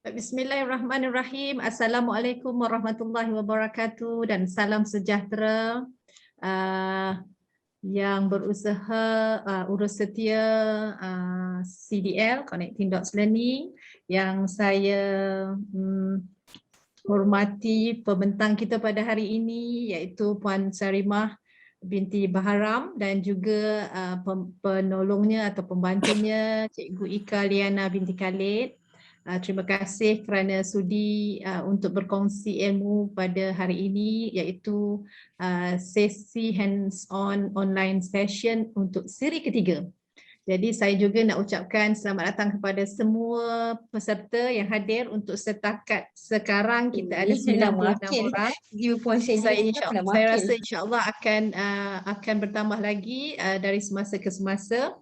Bismillahirrahmanirrahim. Assalamualaikum warahmatullahi wabarakatuh dan salam sejahtera yang berusaha urus setia CDL Connecting Dots Learning yang saya hormati pembentang kita pada hari ini iaitu Puan Sarimah binti Baharam dan juga penolongnya atau pembantunya Cikgu Ika Liana binti Khalid. Terima kasih kerana sudi untuk berkongsi ilmu pada hari ini iaitu sesi hands-on online session untuk siri ketiga. Jadi saya juga nak ucapkan selamat datang kepada semua peserta yang hadir untuk setakat sekarang kita ada 96 orang. Saya rasa insya-Allah akan bertambah lagi dari semasa ke semasa.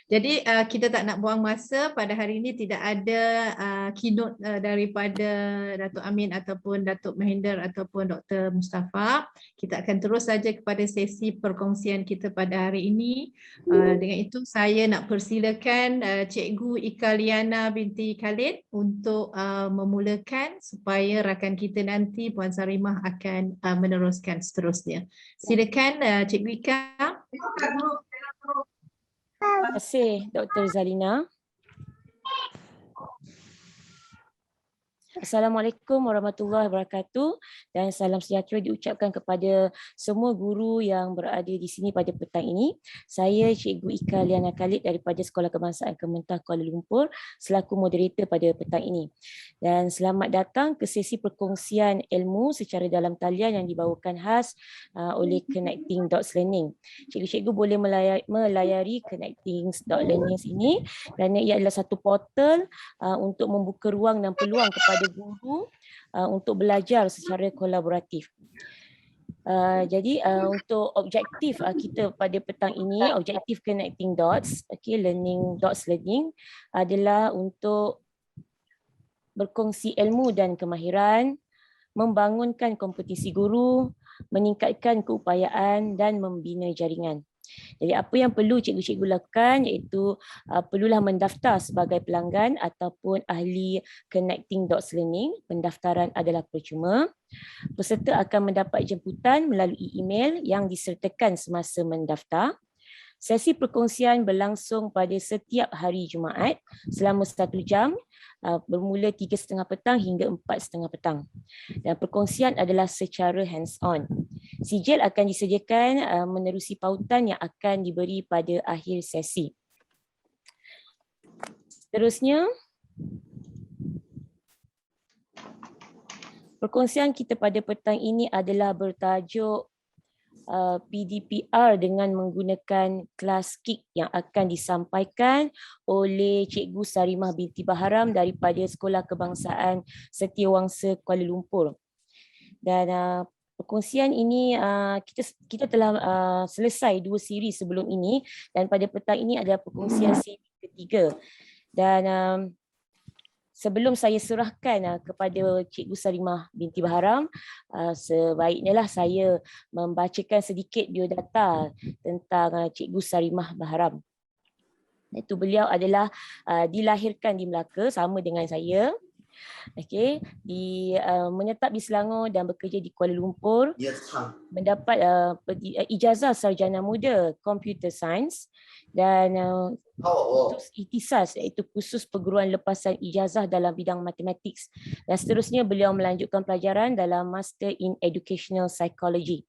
Jadi kita tak nak buang masa, pada hari ini tidak ada keynote daripada Datuk Amin ataupun Datuk Mahinder ataupun Dr. Mustafa. Kita akan terus saja kepada sesi perkongsian kita pada hari ini. Dengan itu saya nak persilakan Cikgu Ika Liana binti Khalid untuk memulakan supaya rakan kita nanti Puan Sarimah akan meneruskan seterusnya. Silakan Cikgu Ika. Terima kasih Dr. Zalina. Assalamualaikum warahmatullahi wabarakatuh dan salam sejahtera diucapkan kepada semua guru yang berada di sini pada petang ini. Saya Cikgu Ika Liana Khalid daripada Sekolah Kebangsaan Kementah Kuala Lumpur selaku moderator pada petang ini. Dan selamat datang ke sesi perkongsian ilmu secara dalam talian yang dibawakan khas oleh Connecting Dots Learning. Cikgu-cikgu boleh melayari Connecting Dots Learning ini kerana ia adalah satu portal untuk membuka ruang dan peluang kepada guru untuk belajar secara kolaboratif. Jadi untuk objektif kita pada petang ini, objektif Connecting Dots, Learning Dots Learning adalah untuk berkongsi ilmu dan kemahiran, membangunkan kompetisi guru, meningkatkan keupayaan dan membina jaringan. Jadi apa yang perlu cikgu-cikgu lakukan iaitu perlulah mendaftar sebagai pelanggan ataupun ahli Connecting Dots Learning. Pendaftaran adalah percuma. Peserta akan mendapat jemputan melalui email yang disertakan semasa mendaftar. Sesi perkongsian berlangsung pada setiap hari Jumaat selama 1 jam bermula 3:30 petang hingga 4:30 petang. Dan perkongsian adalah secara hands-on. Sijil akan disediakan menerusi pautan yang akan diberi pada akhir sesi. Seterusnya, perkongsian kita pada petang ini adalah bertajuk PDPR dengan menggunakan kelas KIK yang akan disampaikan oleh Cikgu Sarimah binti Baharam daripada Sekolah Kebangsaan Setiawangsa Kuala Lumpur. Dan perkongsian ini kita telah selesai 2 siri sebelum ini dan pada petang ini adalah perkongsian siri ketiga. Dan sebelum saya serahkan kepada Cikgu Sarimah binti Baharam, sebaiknya saya membacakan sedikit biodata tentang Cikgu Sarimah Baharam. Itu beliau adalah dilahirkan di Melaka sama dengan saya. Menyetap di Selangor dan bekerja di Kuala Lumpur. Mendapat ijazah sarjana muda Computer Science dan khusus ITISAS iaitu khusus perguruan lepasan ijazah dalam bidang matematik. Dan seterusnya beliau melanjutkan pelajaran dalam Master in Educational Psychology.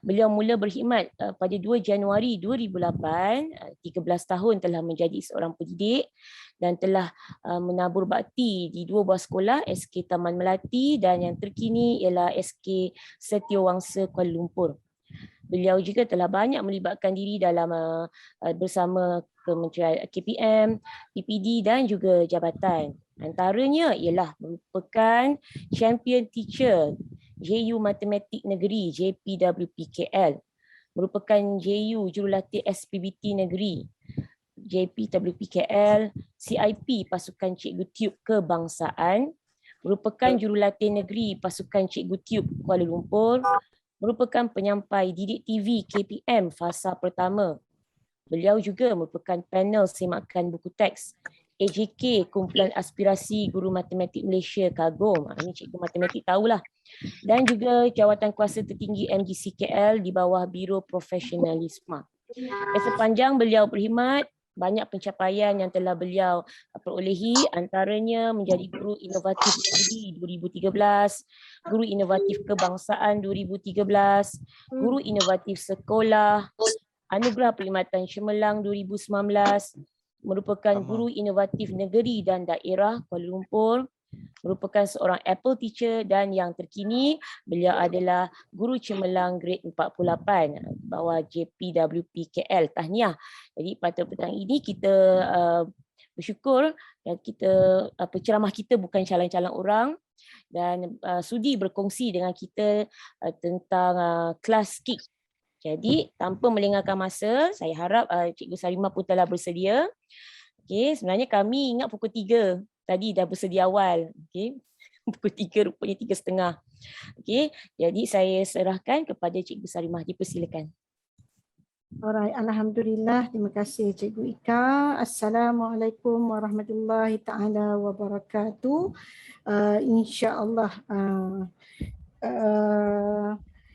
Beliau mula berkhidmat pada 2 Januari 2008, 13 tahun telah menjadi seorang pendidik dan telah menabur bakti di 2 buah sekolah, SK Taman Melati dan yang terkini ialah SK Setiawangsa Kuala Lumpur. Beliau juga telah banyak melibatkan diri dalam bersama Kementerian KPM, PPD dan juga jabatan. Antaranya ialah merupakan champion teacher JU Matematik Negeri JPWPKL, merupakan JU Jurulatih SPBT Negeri JPWPKL, CIP Pasukan Cikgu Tiub Kebangsaan, merupakan Jurulatih Negeri Pasukan Cikgu Tiub Kuala Lumpur, merupakan penyampai didik TV KPM fasa pertama. Beliau juga merupakan panel semakan buku teks AJK, Kumpulan Aspirasi Guru Matematik Malaysia, KAGOM. Ini cikgu matematik tahulah. Dan juga jawatan kuasa tertinggi MGCKL di bawah Biro Profesionalisme. Sepanjang beliau berkhidmat, banyak pencapaian yang telah beliau perolehi, antaranya menjadi Guru Inovatif Negeri 2013, Guru Inovatif Kebangsaan 2013, Guru Inovatif Sekolah, Anugerah Perkhidmatan Cemerlang 2019, merupakan Guru Inovatif Negeri dan Daerah Kuala Lumpur, merupakan seorang Apple teacher, dan yang terkini beliau adalah Guru Cemerlang grade 48 bawah JPWP KL. Tahniah. Jadi pada petang ini kita bersyukur dan kita penceramah kita bukan calon-calon orang dan sudi berkongsi dengan kita tentang kelas KIK. Jadi tanpa melengahkan masa, saya harap Cikgu Sarimah pun telah bersedia. Okey, sebenarnya kami ingat pukul 3 tadi dah bersedia awal. Okey. Pukul 3 rupanya 3.30. Okey, jadi saya serahkan kepada Cikgu Sarimah. Dipersilakan. Alright, alhamdulillah. Terima kasih Cikgu Ika. Assalamualaikum warahmatullahi taala wabarakatuh. Insya-Allah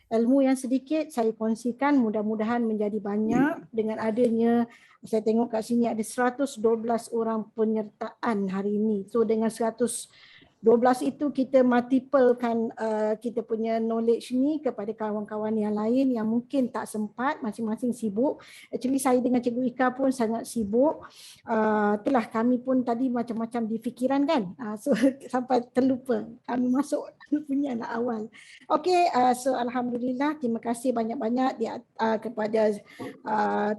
ilmu yang sedikit saya kongsikan mudah-mudahan menjadi banyak. Dengan adanya, saya tengok kat sini ada 112 orang penyertaan hari ini. So dengan 112 itu kita multiplekan kita punya knowledge ni kepada kawan-kawan yang lain yang mungkin tak sempat, masing-masing sibuk. Actually saya dengan Cikgu Ika pun sangat sibuk. Itulah kami pun tadi macam-macam di fikiran kan. So sampai terlupa kami masuk punya nak awal. Okey, so alhamdulillah, terima kasih banyak-banyak kepada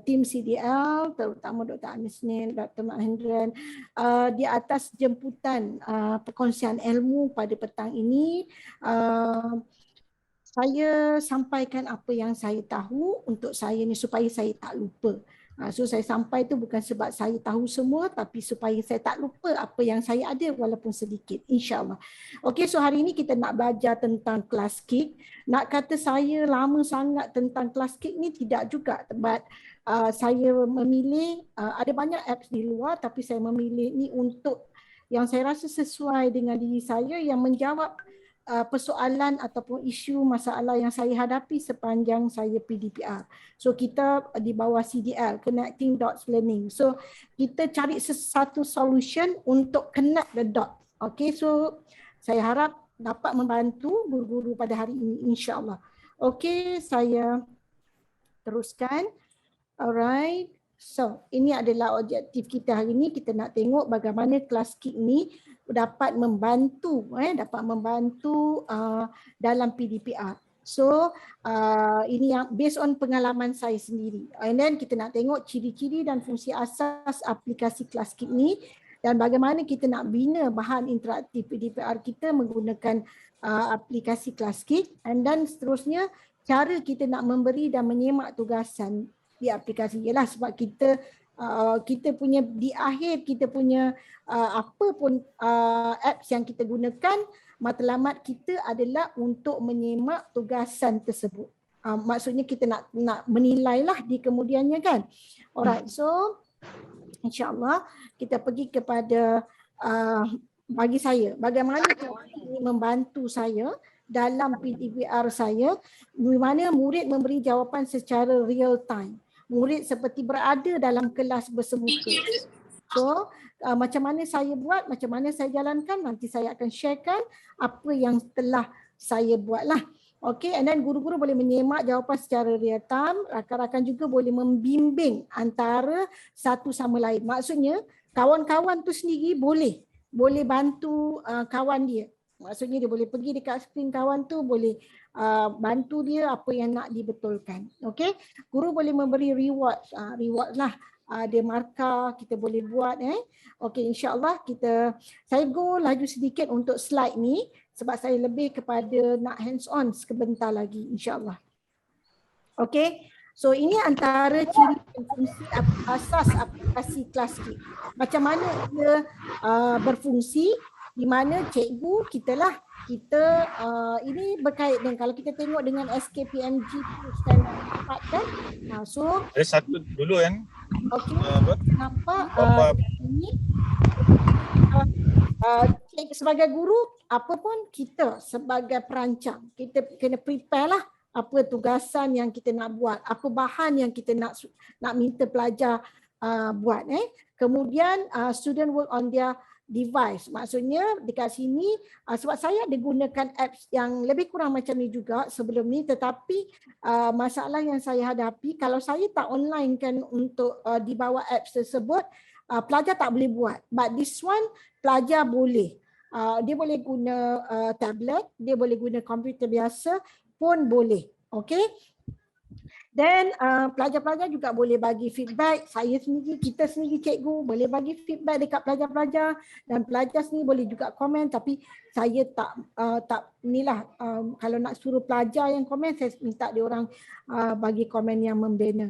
tim CDL, terutama Dr. Amisnin, Dr. Mahendran, di atas jemputan perkongsian ilmu pada petang ini. Saya sampaikan apa yang saya tahu untuk saya ni supaya saya tak lupa. So saya sampai tu bukan sebab saya tahu semua, tapi supaya saya tak lupa apa yang saya ada walaupun sedikit, insya-Allah. Okey, so hari ini kita nak belajar tentang kelas KIK. Nak kata saya lama sangat tentang kelas KIK ni tidak juga, sebab saya memilih ada banyak apps di luar, tapi saya memilih ni untuk yang saya rasa sesuai dengan diri saya, yang menjawab persoalan ataupun isu masalah yang saya hadapi sepanjang saya PDPR. So kita di bawah CDL, Connecting Dots Learning. So kita cari satu solution untuk connect the dot. Okay, so saya harap dapat membantu guru-guru pada hari ini, insya-Allah. Okay, saya teruskan. Alright. So, ini adalah objektif kita hari ini. Kita nak tengok bagaimana kelas KIK ni dapat membantu dalam PDPR. So, ini yang based on pengalaman saya sendiri. And then kita nak tengok ciri-ciri dan fungsi asas aplikasi kelas KIK ni dan bagaimana kita nak bina bahan interaktif PDPR kita menggunakan aplikasi kelas KIK. And then seterusnya, cara kita nak memberi dan menyemak tugasan di aplikasi ialah sebab kita punya di akhir kita punya apa pun apps yang kita gunakan, matlamat kita adalah untuk menyemak tugasan tersebut. Maksudnya kita nak menilailah di kemudiannya kan. Alright, so insya-Allah kita pergi kepada bagi saya bagaimana cara ini membantu saya dalam PDPR saya, di mana murid memberi jawapan secara real time. Murid seperti berada dalam kelas bersemuka. So, macam mana saya buat, macam mana saya jalankan, nanti saya akan sharekan apa yang telah saya buatlah. Okey, and then guru-guru boleh menyemak jawapan secara real time, rakan-rakan juga boleh membimbing antara satu sama lain. Maksudnya, kawan-kawan tu sendiri boleh bantu kawan dia. Maksudnya dia boleh pergi dekat skrin kawan tu, boleh bantu dia apa yang nak dibetulkan. Okey, guru boleh memberi reward lah. Ada markah kita boleh buat. Okey, insya-Allah saya go laju sedikit untuk slide ni sebab saya lebih kepada nak hands on sebentar lagi, insya-Allah. Okey, so ini antara ciri dan fungsi asas aplikasi kelas KIK. Macam mana dia berfungsi, di mana cikgu kita ini berkait dengan kalau kita tengok dengan SKPMG standard 4 kan. So satu dulu kan. okey, nampak ini sebagai guru, apa pun kita sebagai perancang, kita kena prepare lah apa tugasan yang kita nak buat, apa bahan yang kita nak minta pelajar buat. Kemudian student work on their device. Maksudnya dekat sini sebab saya ada gunakan apps yang lebih kurang macam ni juga sebelum ni, tetapi masalah yang saya hadapi kalau saya tak online kan untuk di bawah apps tersebut, pelajar tak boleh buat. But this one pelajar boleh. Dia boleh guna tablet, dia boleh guna komputer biasa pun boleh. Okay. Dan pelajar-pelajar juga boleh bagi feedback. Saya sendiri, kita sendiri cikgu boleh bagi feedback dekat pelajar-pelajar, dan pelajar sendiri boleh juga komen, tapi saya tak inilah, kalau nak suruh pelajar yang komen, saya minta dia orang bagi komen yang membina.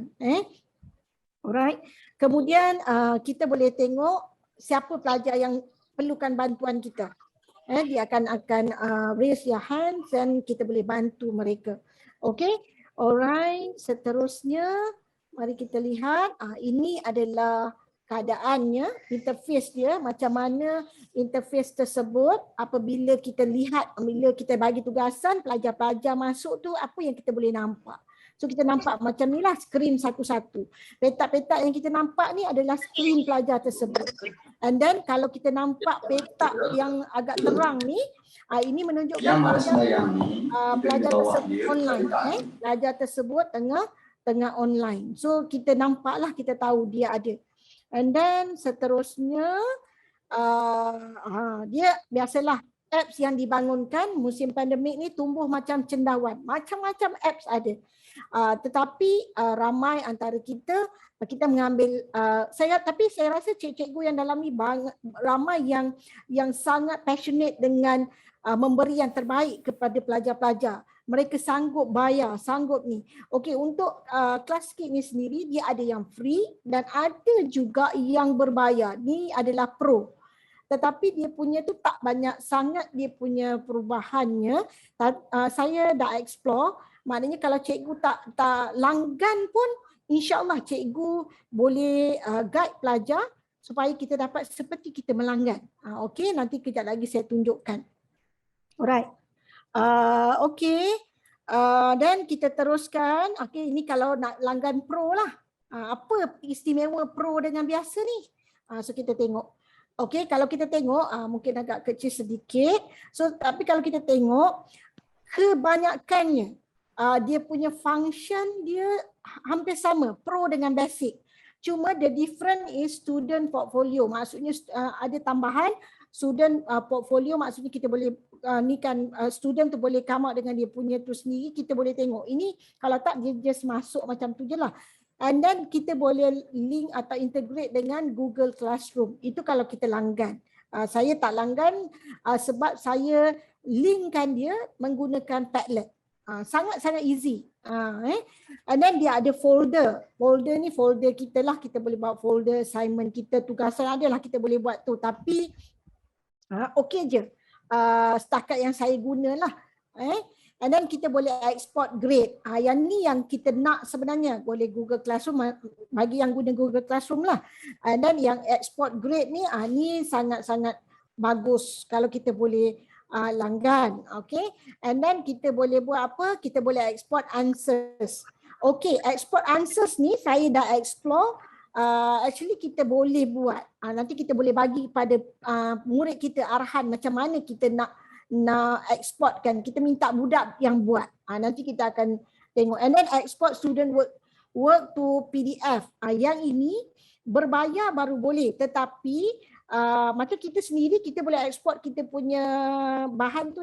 Alright. Kemudian kita boleh tengok siapa pelajar yang perlukan bantuan kita. Dia akan raise your hand dan kita boleh bantu mereka. Okay. Alright, seterusnya mari kita lihat, ini adalah keadaannya, interface dia, macam mana interface tersebut apabila kita lihat, bila kita bagi tugasan, pelajar-pelajar masuk tu, apa yang kita boleh nampak. So kita nampak macam ni lah skrin satu-satu. Petak-petak yang kita nampak ni adalah skrin pelajar tersebut. And then kalau kita nampak petak yang agak terang ni, ini menunjukkan pelajar tersebut online. Pelajar tersebut tengah online. So kita nampaklah, kita tahu dia ada. And then seterusnya dia biasalah apps yang dibangunkan musim pandemik ni tumbuh macam cendawan. Macam-macam apps ada. Tetapi ramai antara kita mengambil tapi saya rasa cikgu yang dalam ni ramai yang sangat passionate dengan memberi yang terbaik kepada pelajar-pelajar. Mereka sanggup bayar, sanggup ni. Okey, untuk Classkit ni sendiri dia ada yang free dan ada juga yang berbayar. Ni adalah pro. Tetapi dia punya tu tak banyak sangat dia punya perubahannya. Saya dah explore. Maknanya kalau cikgu tak langgan pun, insya-Allah cikgu boleh guide pelajar supaya kita dapat seperti kita melanggan. Okey, nanti kejap lagi saya tunjukkan. Alright. Okey. Dan kita teruskan. Okey, ini kalau nak langgan pro lah. Apa istimewa pro dengan biasa ni? So kita tengok. Okey, kalau kita tengok mungkin agak kecil sedikit. So tapi kalau kita tengok kebanyakannya dia punya function dia hampir sama, pro dengan basic. Cuma the different is student portfolio. Maksudnya ada tambahan student portfolio, maksudnya kita boleh student tu boleh come out dengan dia punya tu sendiri, kita boleh tengok. Ini kalau tak dia just masuk macam tu je lah. And then kita boleh link atau integrate dengan Google Classroom. Itu kalau kita langgan. Saya tak langgan sebab saya linkkan dia menggunakan Padlet. Sangat-sangat easy. And then dia ada folder. Folder ni folder kita lah. Kita boleh buat folder assignment kita, tugasan ada lah kita boleh buat tu. Tapi okey je. Setakat yang saya gunalah. And then kita boleh export grade. Yang ni yang kita nak sebenarnya. Boleh Google Classroom, bagi yang guna Google Classroom lah. And then yang export grade ni, ni sangat-sangat bagus kalau kita boleh langgan. Okay. And then kita boleh buat apa? Kita boleh export answers. Okay, export answers ni saya dah explore. Actually kita boleh buat. Nanti kita boleh bagi pada murid kita arahan macam mana kita nak exportkan. Kita minta budak yang buat. Nanti kita akan tengok. And then export student work to PDF. Yang ini berbayar baru boleh. Tetapi macam kita sendiri kita boleh export kita punya bahan tu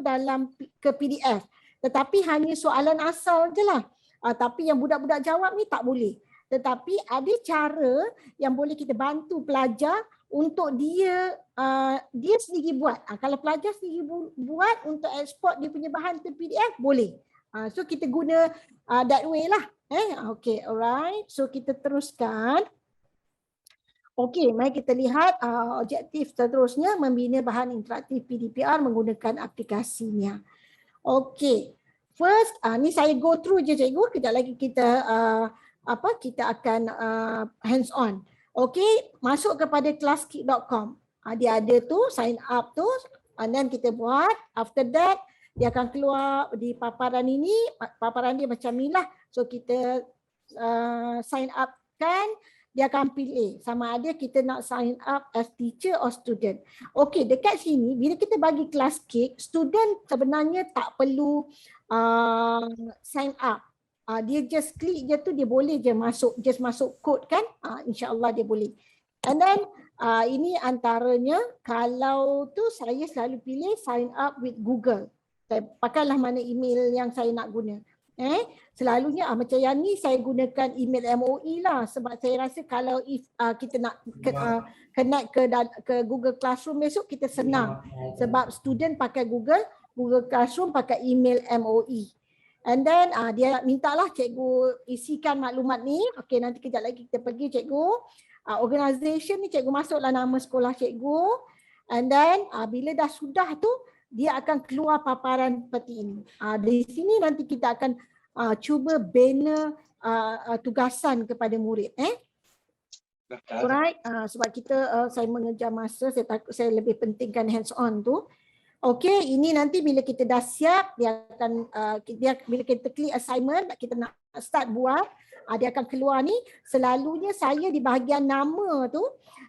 ke PDF. Tetapi hanya soalan asal je lah. Tapi yang budak-budak jawab ni tak boleh. Tetapi ada cara yang boleh kita bantu pelajar untuk dia sendiri buat. Kalau pelajar sendiri buat untuk export dia punya bahan ke PDF, boleh. So kita guna that way lah. Okay, alright. So kita teruskan. Okay, mari kita lihat objektif seterusnya, membina bahan interaktif PDPR menggunakan aplikasinya. Okay, first ni saya go through je cikgu. Kejap lagi kita kita akan hands on. Okey, masuk kepada classkit.com. Dia ada tu, sign up tu, and then kita buat. After that, dia akan keluar di paparan ini, paparan dia macam ni lah. So kita sign up kan, dia akan pilih sama ada kita nak sign up as teacher or student. Okey, dekat sini bila kita bagi Classkit, student sebenarnya tak perlu sign up. Dia just klik je tu, dia boleh je masuk, just masuk kod kan, insya-Allah dia boleh. And then ini antaranya, kalau tu saya selalu pilih sign up with Google. Saya pakailah mana email yang saya nak guna. Selalunya macam yang ni saya gunakan email MOE lah, sebab saya rasa kalau kita nak connect ke Google Classroom besok kita senang, sebab student pakai Google Classroom pakai email MOE. And then dia mintalah cikgu isikan maklumat ni. Okey, nanti kejap lagi kita pergi cikgu. Organisation ni cikgu masuklah nama sekolah cikgu. And then bila dah sudah tu, dia akan keluar paparan seperti ini. Di sini nanti kita akan cuba bina tugasan kepada murid. Alright, sebab kita saya mengejar masa, saya takut saya lebih pentingkan hands on tu. Okey, ini nanti bila kita dah siap, dia akan bila kita klik assignment, kita nak start buat, dia akan keluar ni. Selalunya saya di bahagian nama tu,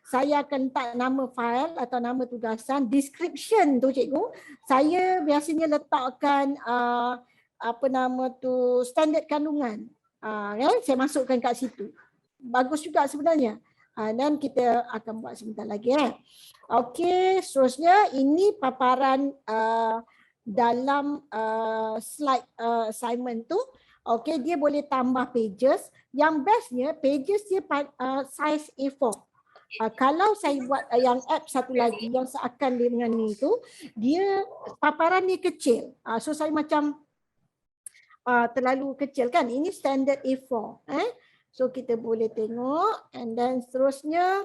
saya akan letak nama file atau nama tugasan. Description tu cikgu, saya biasanya letakkan apa nama tu, standard kandungan. Saya masukkan kat situ. Bagus juga sebenarnya. Dan kita akan buat sebentar lagi. Okey, seterusnya ini paparan dalam slide assignment tu. Okey, dia boleh tambah pages. Yang bestnya pages dia size A4. Kalau saya buat yang app satu lagi yang seakan dengan ni tu, dia paparan dia kecil. So saya macam terlalu kecil kan. Ini standard A4. So kita boleh tengok, and then seterusnya.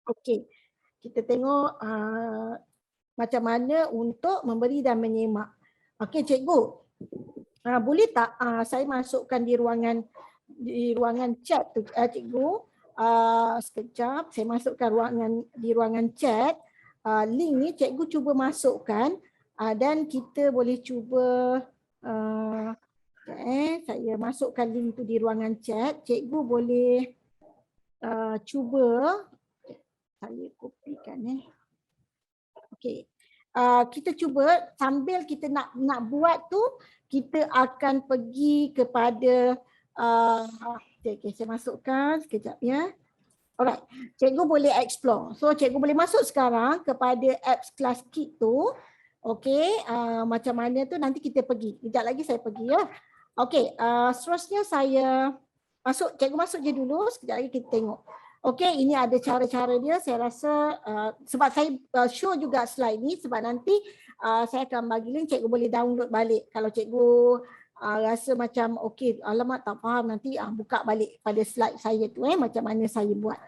Okey, kita tengok macam mana untuk memberi dan menyemak. Okey cikgu, boleh tak saya masukkan di ruangan chat tu cikgu. Sekejap, saya masukkan di ruangan chat. Link ni cikgu cuba masukkan dan kita boleh cuba saya masukkan link tu di ruangan chat. Cikgu boleh cuba, saya kopikan okey. Kita cuba sambil kita nak buat tu, kita akan pergi kepada okey, saya masukkan sekejap ya. Alright, cikgu boleh explore. So cikgu boleh masuk sekarang kepada apps Classkit tu. Okey, macam mana tu nanti kita pergi. Sekejap lagi saya pergi ya. Okey, seterusnya saya masuk, cikgu masuk je dulu, sekejap lagi kita tengok. Okey, ini ada cara-cara dia. Saya rasa sebab saya show juga slide ni, sebab nanti saya akan bagi link, cikgu boleh download balik. Kalau cikgu rasa macam okey, alamak tak faham, nanti buka balik pada slide saya tu macam mana saya buat.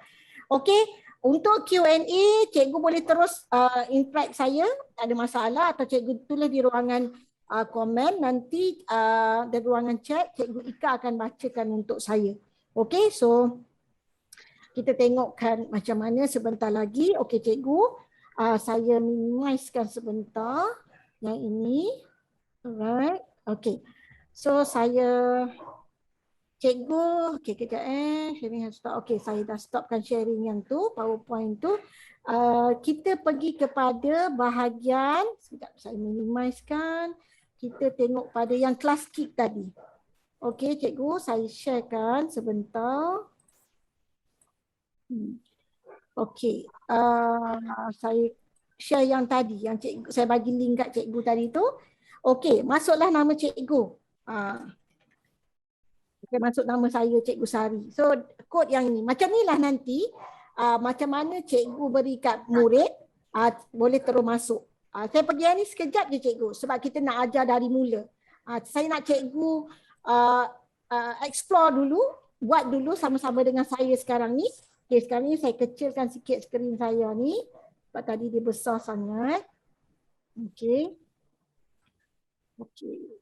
Okey, untuk Q&A cikgu boleh terus interact saya, tak ada masalah, atau cikgu tulis di ruangan komen, nanti dari ruangan chat cikgu Ika akan bacakan untuk saya. Okey, so kita tengokkan macam mana sebentar lagi. Okey cikgu, saya minimizekan sebentar yang ini. Alright, okey. So saya, cikgu, okey kejap sharing has stop. Okey, saya dah stopkan sharing yang tu, PowerPoint tu. Kita pergi kepada bahagian, sekejap saya minimizekan. Kita tengok pada yang Classkit tadi. Okey cikgu, saya sharekan sebentar. Okey, saya share yang tadi, yang cikgu, saya bagi link kat cikgu tadi tu. Okey, masuklah nama cikgu. Saya masuk nama saya, Cikgu Sari. So kod yang ini, macam ni lah nanti macam mana cikgu beri kat murid, boleh terus masuk. Saya pergi yang ni sekejap je cikgu, sebab kita nak ajar dari mula. Saya nak cikgu explore dulu, buat dulu sama-sama dengan saya sekarang ni. Okay, sekarang ni saya kecilkan sikit skrin saya ni, sebab tadi dia besar sangat. Okey. Okey.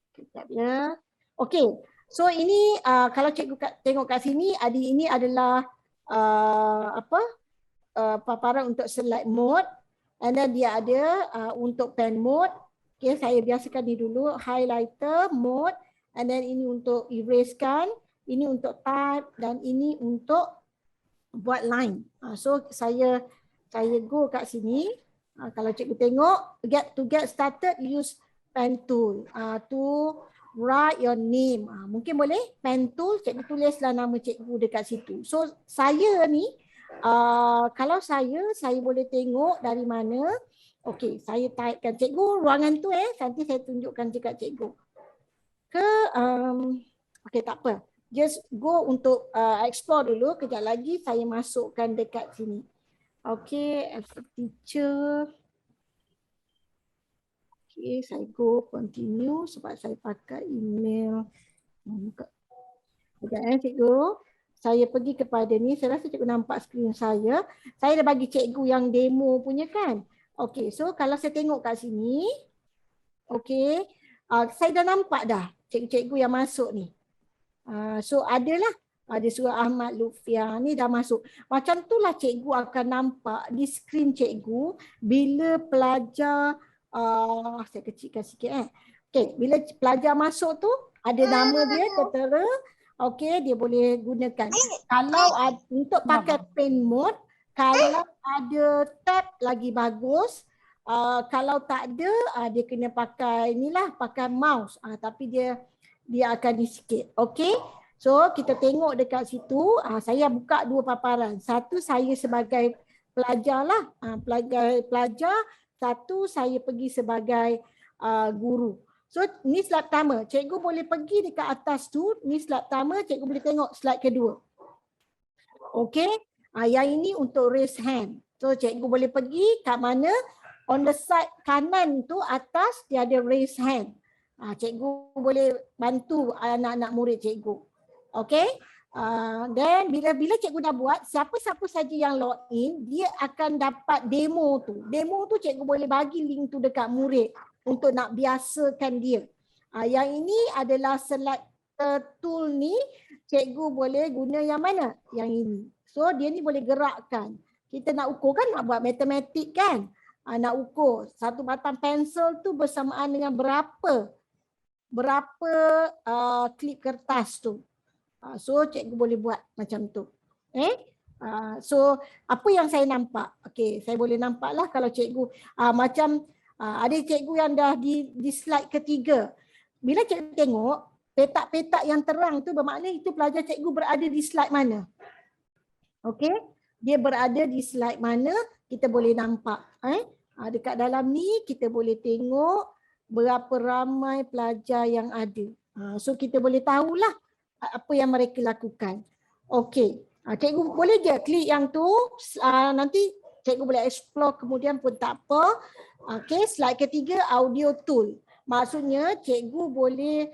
Sekejap ya. Okey. So ini kalau cikgu tengok kat sini, ini adalah paparan untuk select mode, and then dia ada untuk pen mode. Okay, saya biasakan ni dulu, highlighter mode, and then ini untuk erasekan, ini untuk type, dan ini untuk buat line. So saya go kat sini. Kalau cikgu tengok, to get started, use pen tool to write your name. Mungkin boleh pen tool, cikgu tulislah nama cikgu dekat situ. So saya ni, kalau saya boleh tengok dari mana. Okey, saya typekan cikgu ruangan tu nanti saya tunjukkan dekat cikgu. Okey, tak apa. Just go untuk explore dulu. Kejap lagi saya masukkan dekat sini. Okey, as a teacher. Okey, saya go continue sebab saya pakai email. Sekejap cikgu. Saya pergi kepada ni, saya rasa cikgu nampak skrin saya. Saya dah bagi cikgu yang demo punya kan. Okey, so kalau saya tengok kat sini, okey, saya dah nampak dah cikgu-cikgu yang masuk ni. So adalah, ada surah Ahmad Lutfia ni dah masuk. Macam tu lah cikgu akan nampak di skrin cikgu bila pelajar, saya kecilkan sikit Okey, bila pelajar masuk tu, ada nama dia tertera. Okey, dia boleh gunakan. Kalau untuk pakai pen mode, kalau ada tab lagi bagus. Kalau tak ada, dia kena pakai inilah, pakai mouse. Tapi dia akan di sikit. Okey. So kita tengok dekat situ, saya buka dua paparan. Satu saya sebagai pelajar lah, pelajar. Satu saya pergi sebagai guru. So ni slide pertama. Cikgu boleh pergi dekat atas tu. Ni slide pertama, cikgu boleh tengok slide kedua. Okey. Yang ini untuk raise hand. So cikgu boleh pergi kat mana? On the side kanan tu atas dia ada raise hand. Cikgu boleh bantu anak-anak murid cikgu. Okey. Then bila cikgu dah buat, siapa-siapa saja yang log in, dia akan dapat demo tu. Demo tu cikgu boleh bagi link tu dekat murid untuk nak biasakan dia. Yang ini adalah selector tool ni, cikgu boleh guna yang mana? Yang ini. So dia ni boleh gerakkan. Kita nak ukur kan, nak buat matematik kan. Nak ukur satu batang pensel tu bersamaan dengan berapa klip kertas tu. So cikgu boleh buat macam tu. So apa yang saya nampak? Okey, saya boleh nampak lah kalau cikgu macam ada cikgu yang dah di slide ketiga. Bila cikgu tengok petak-petak yang terang tu bermakna itu pelajar cikgu berada di slide mana? Okey, dia berada di slide mana kita boleh nampak. Dekat dalam ni kita boleh tengok berapa ramai pelajar yang ada. So kita boleh tahulah apa yang mereka lakukan. Okey, cikgu boleh je klik yang tu, nanti cikgu boleh explore kemudian pun tak apa. Okey, slide ketiga audio tool. Maksudnya cikgu boleh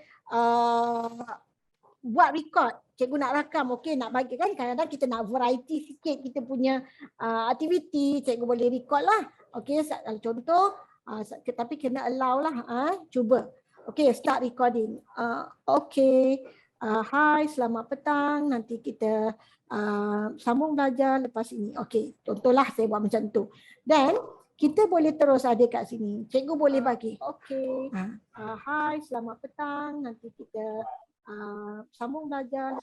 buat record. Cikgu nak rakam, okey, nak bagi kan kadang-kadang kita nak variety sikit kita punya aktiviti, cikgu boleh record lah. Okey, contoh, tapi kena allow lah. Cuba. Okey, start recording. Okey, hi, selamat petang. Nanti kita sambung belajar lepas ini. Okey, contohlah saya buat macam tu. Dan kita boleh terus ada kat sini. Cikgu boleh bagi. Okey, hi, selamat petang. Nanti kita sambung belajar.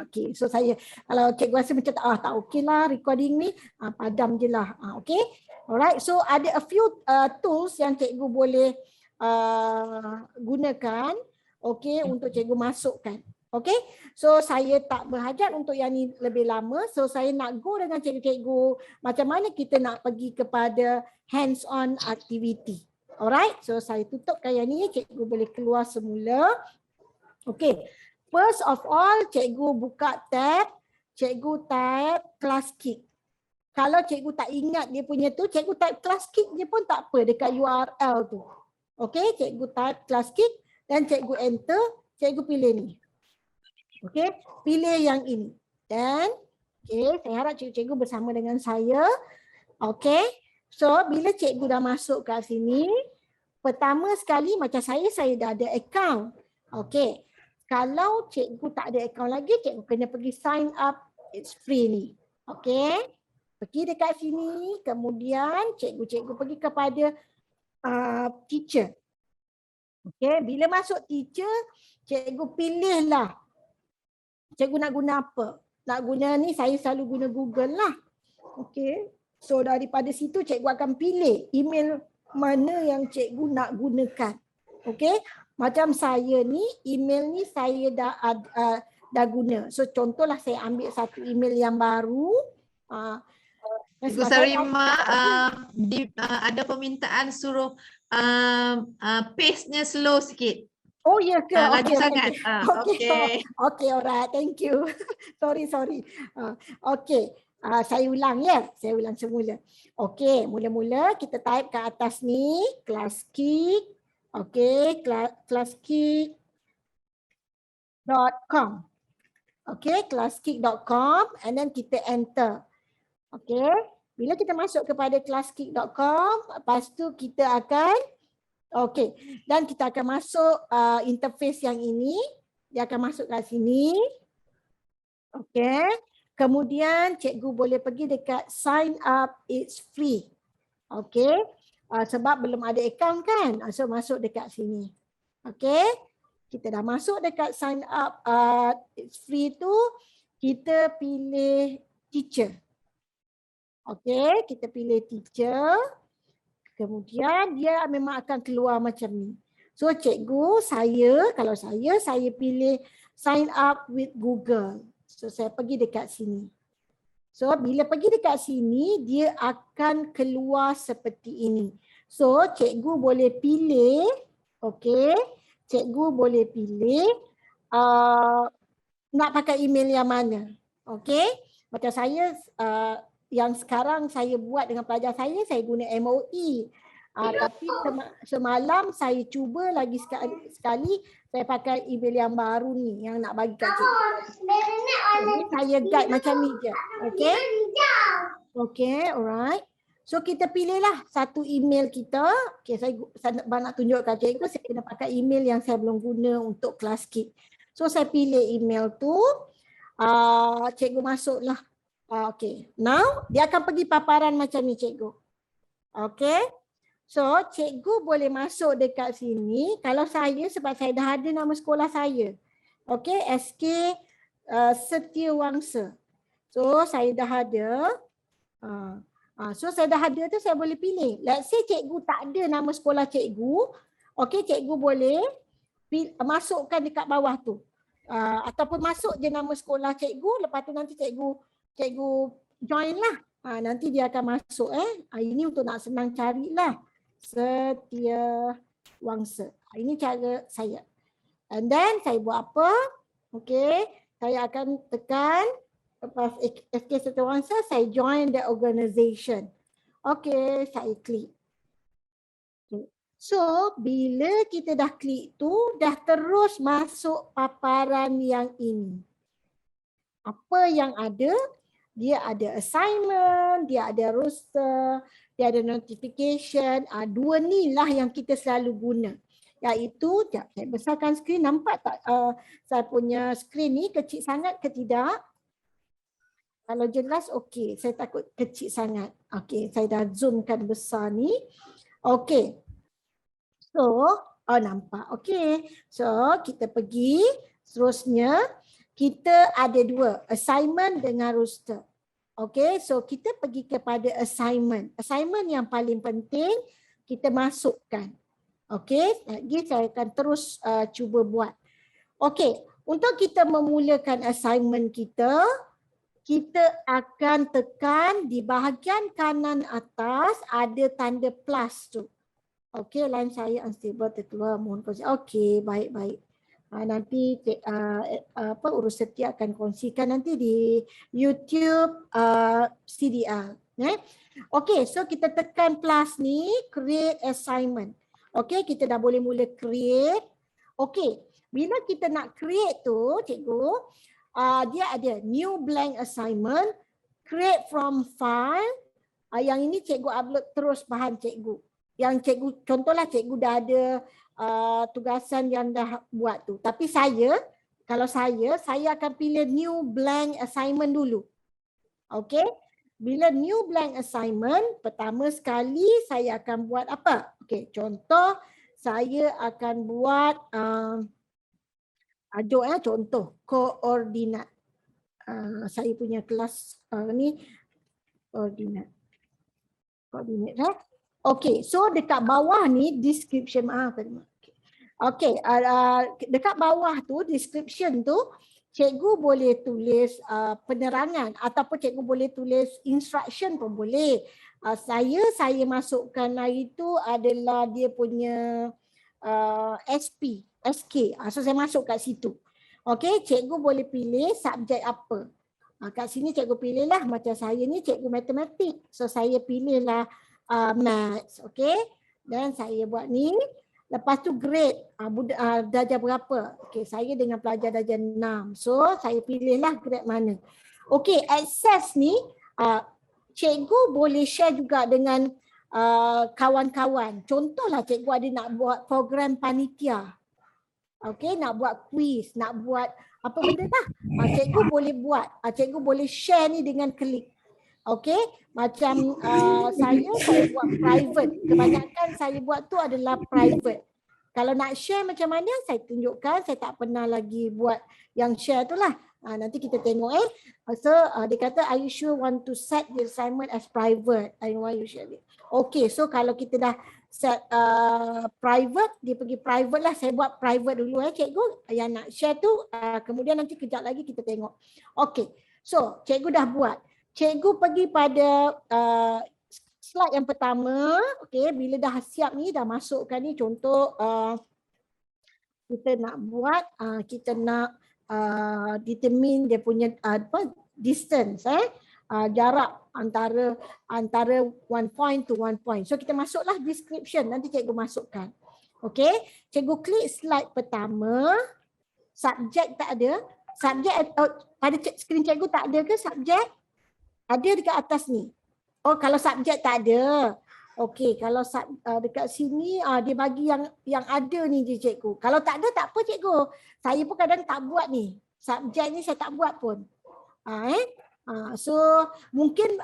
Okey, so saya kalau cikgu rasa macam tak okey lah recording ni, padam je lah. Okey, alright. So ada a few tools yang cikgu boleh gunakan, okey, untuk cikgu masukkan. Okey, so saya tak berhajat untuk yang ni lebih lama. So saya nak go dengan cikgu-cikgu macam mana kita nak pergi kepada hands-on activity. Alright, so saya tutupkan yang ni, cikgu boleh keluar semula. Okey, first of all, cikgu buka tab, cikgu type Classkick. Kalau cikgu tak ingat dia punya tu, cikgu type Classkick je pun tak apa dekat URL tu. Okey, cikgu type Classkick dan cikgu enter, cikgu pilih ni. Okey, pilih yang ini. Dan, okey, saya harap cikgu-cikgu bersama dengan saya. Okey, so bila cikgu dah masuk kat sini, pertama sekali macam saya dah ada account. Okey. kalau cikgu tak ada akaun lagi, cikgu kena pergi sign up, it's free ni. Okey. Pergi dekat sini, kemudian cikgu pergi kepada teacher. Okey, bila masuk teacher, cikgu pilihlah cikgu nak guna apa. Nak guna ni, saya selalu guna Google lah. Okey. So daripada situ cikgu akan pilih email mana yang cikgu nak gunakan. Okey. Macam saya ni, email ni saya dah guna. So contohlah saya ambil satu email yang baru. Ibu Sarimah, ada permintaan suruh pace-nya slow sikit. Oh ya ke? Laju sangat. Okey, alright. Thank you. sorry. Okey. Saya ulang ya. Saya ulang semula. Okey, mula-mula kita type kat atas ni Classkick. Okey, classkick.com. Okey, classkick.com and then kita enter. Okey, bila kita masuk kepada classkick.com, lepas tu kita akan dan kita akan masuk interface yang ini. Dia akan masuk kat sini. Okey. Kemudian cikgu boleh pergi dekat sign up, it's free. Okey. Sebab belum ada akaun kan. So masuk dekat sini. Okey. Kita dah masuk dekat sign up, it's free tu. Kita pilih teacher. Okey. Kita pilih teacher. Kemudian dia memang akan keluar macam ni. So cikgu, kalau saya pilih sign up with Google. So saya pergi dekat sini. So bila pergi dekat sini, dia akan keluar seperti ini. So cikgu boleh pilih, okey, cikgu boleh pilih nak pakai email yang mana. Okey, macam saya yang sekarang saya buat dengan pelajar saya guna MOE. Tapi semalam saya cuba lagi sekali saya pakai email yang baru ni yang nak bagi kat cikgu. Jadi saya guide macam ni je. Okey? Okey, alright. So kita pilihlah satu email kita. Okey, saya nak tunjuk kat cikgu, saya kena pakai email yang saya belum guna untuk Classkick. So saya pilih email tu. Cikgu masuklah. Okay, now dia akan pergi paparan macam ni cikgu. Okay, so cikgu boleh masuk dekat sini. Kalau saya, sebab saya dah ada nama sekolah saya. Okay, SK Setiawangsa. So saya dah ada. So saya dah ada tu saya boleh pilih. Let's say cikgu tak ada nama sekolah cikgu. Okay, cikgu boleh masukkan dekat bawah tu. Ataupun masuk je nama sekolah cikgu. Lepas tu nanti cikgu join lah. Nanti dia akan masuk. Ini untuk nak senang carilah. Setiawangsa. Ini cara saya. And then saya buat apa? Okay. Saya akan tekan. Lepas SK Setiawangsa, saya join the organisation. Okay. Saya klik. Okay. So, bila kita dah klik tu, dah terus masuk paparan yang ini. Apa yang ada? Dia ada assignment, dia ada roster, dia ada notification. Dua ni lah yang kita selalu guna. Iaitu, saya besarkan skrin, nampak tak saya punya skrin ni kecil sangat ke tidak? Kalau jelas, okey. Saya takut kecil sangat. Okey, saya dah zoomkan besar ni. Okey. So, nampak. Okey. So, kita pergi. Seterusnya, kita ada dua, assignment dengan roster. Okay, so kita pergi kepada assignment. Assignment yang paling penting kita masukkan. Okay, lagi saya akan terus cuba buat. Okay, untuk kita memulakan assignment kita akan tekan di bahagian kanan atas ada tanda plus tu. Okay, line saya unstable terkeluar. Mohon kongsi. Okay, baik-baik. Nanti Urus Setia akan kongsikan nanti di YouTube CDR. Okay, so kita tekan plus ni, create assignment. Okay, kita dah boleh mula create. Okay, bila kita nak create tu, cikgu, dia ada new blank assignment, create from file. Yang ini cikgu upload terus bahan cikgu. Yang cikgu, contohlah cikgu dah ada tugasan yang dah buat tu. Tapi saya kalau saya akan pilih new blank assignment dulu. Okey. Bila new blank assignment, pertama sekali saya akan buat apa? Okey, contoh saya akan buat contoh koordinat. Saya punya kelas ni koordinat. Okey, so dekat bawah ni description Okey, dekat bawah tu description tu cikgu boleh tulis penerangan ataupun cikgu boleh tulis instruction pun boleh. Saya masukkan hari tu adalah dia punya SK. So saya masuk kat situ. Okey, cikgu boleh pilih subjek apa. Kat sini cikgu pilihlah macam saya ni cikgu matematik. So saya pilihlah maths. Okey. Dan saya buat ni. Lepas tu grade darjah berapa. Okey, saya dengan pelajar darjah 6. So saya pilihlah grade mana. Okey, access ni cikgu boleh share juga dengan kawan-kawan. Contohlah cikgu ada nak buat program panitia. Okey, nak buat quiz, nak buat apa benda lah. Cikgu boleh buat. Cikgu boleh share ni dengan klik. Okey, macam saya buat private. Kebanyakan saya buat tu adalah private. Kalau nak share macam mana, saya tunjukkan. Saya tak pernah lagi buat yang share tu lah. Nanti kita tengok So dia kata, are you sure want to set the assignment as private? I want you share it. Okey, so kalau kita dah set private, dia pergi private lah. Saya buat private dulu cikgu. Yang nak share tu, kemudian nanti kejap lagi kita tengok. Okey, so cikgu dah buat. Cikgu pergi pada slide yang pertama. Okey, bila dah siap ni, dah masukkan ni contoh kita nak buat, kita nak determine dia punya distance, jarak antara one point to one point. So kita masuklah description, nanti cikgu masukkan. Okey, cikgu klik slide pertama. Subjek tak ada. Subjek pada skrin cikgu tak ada ke subjek? Ada dekat atas ni. Oh, kalau subjek tak ada. Okey, kalau dekat sini dia bagi yang ada ni je cikgu. Kalau tak ada tak apa cikgu. Saya pun kadang tak buat ni. Subjek ni saya tak buat pun. So mungkin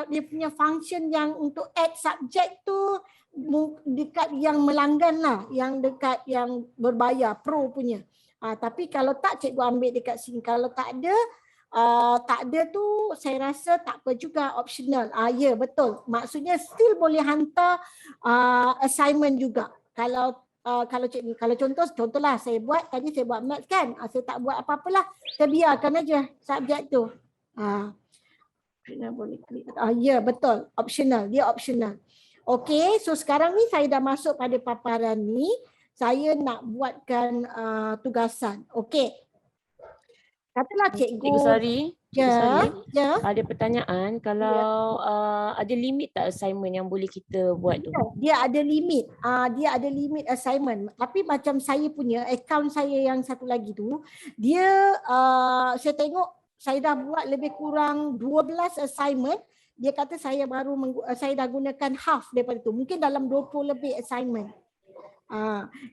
dia punya function yang untuk add subjek tu dekat yang melanggan lah, yang dekat yang berbayar pro punya. Tapi kalau tak cikgu ambil dekat sini. Kalau tak ada tu saya rasa tak apa juga, optional. Ya betul. Maksudnya still boleh hantar assignment juga. Kalau contohlah saya buat tadi, saya buat maths kan. Saya tak buat apa-apalah. Saya biarkan aja subjek tu. Ya betul, optional. Dia optional. Okey, so sekarang ni saya dah masuk pada paparan ni. Saya nak buatkan tugasan. Okey. Katalah cikgu. Sorry. Ya. Ada pertanyaan, kalau ada limit tak assignment yang boleh kita buat tu? Dia ada limit. Dia ada limit assignment. Tapi macam saya punya account saya yang satu lagi tu, dia saya tengok saya dah buat lebih kurang 12 assignment. Dia kata saya dah gunakan half daripada tu. Mungkin dalam 20 lebih assignment.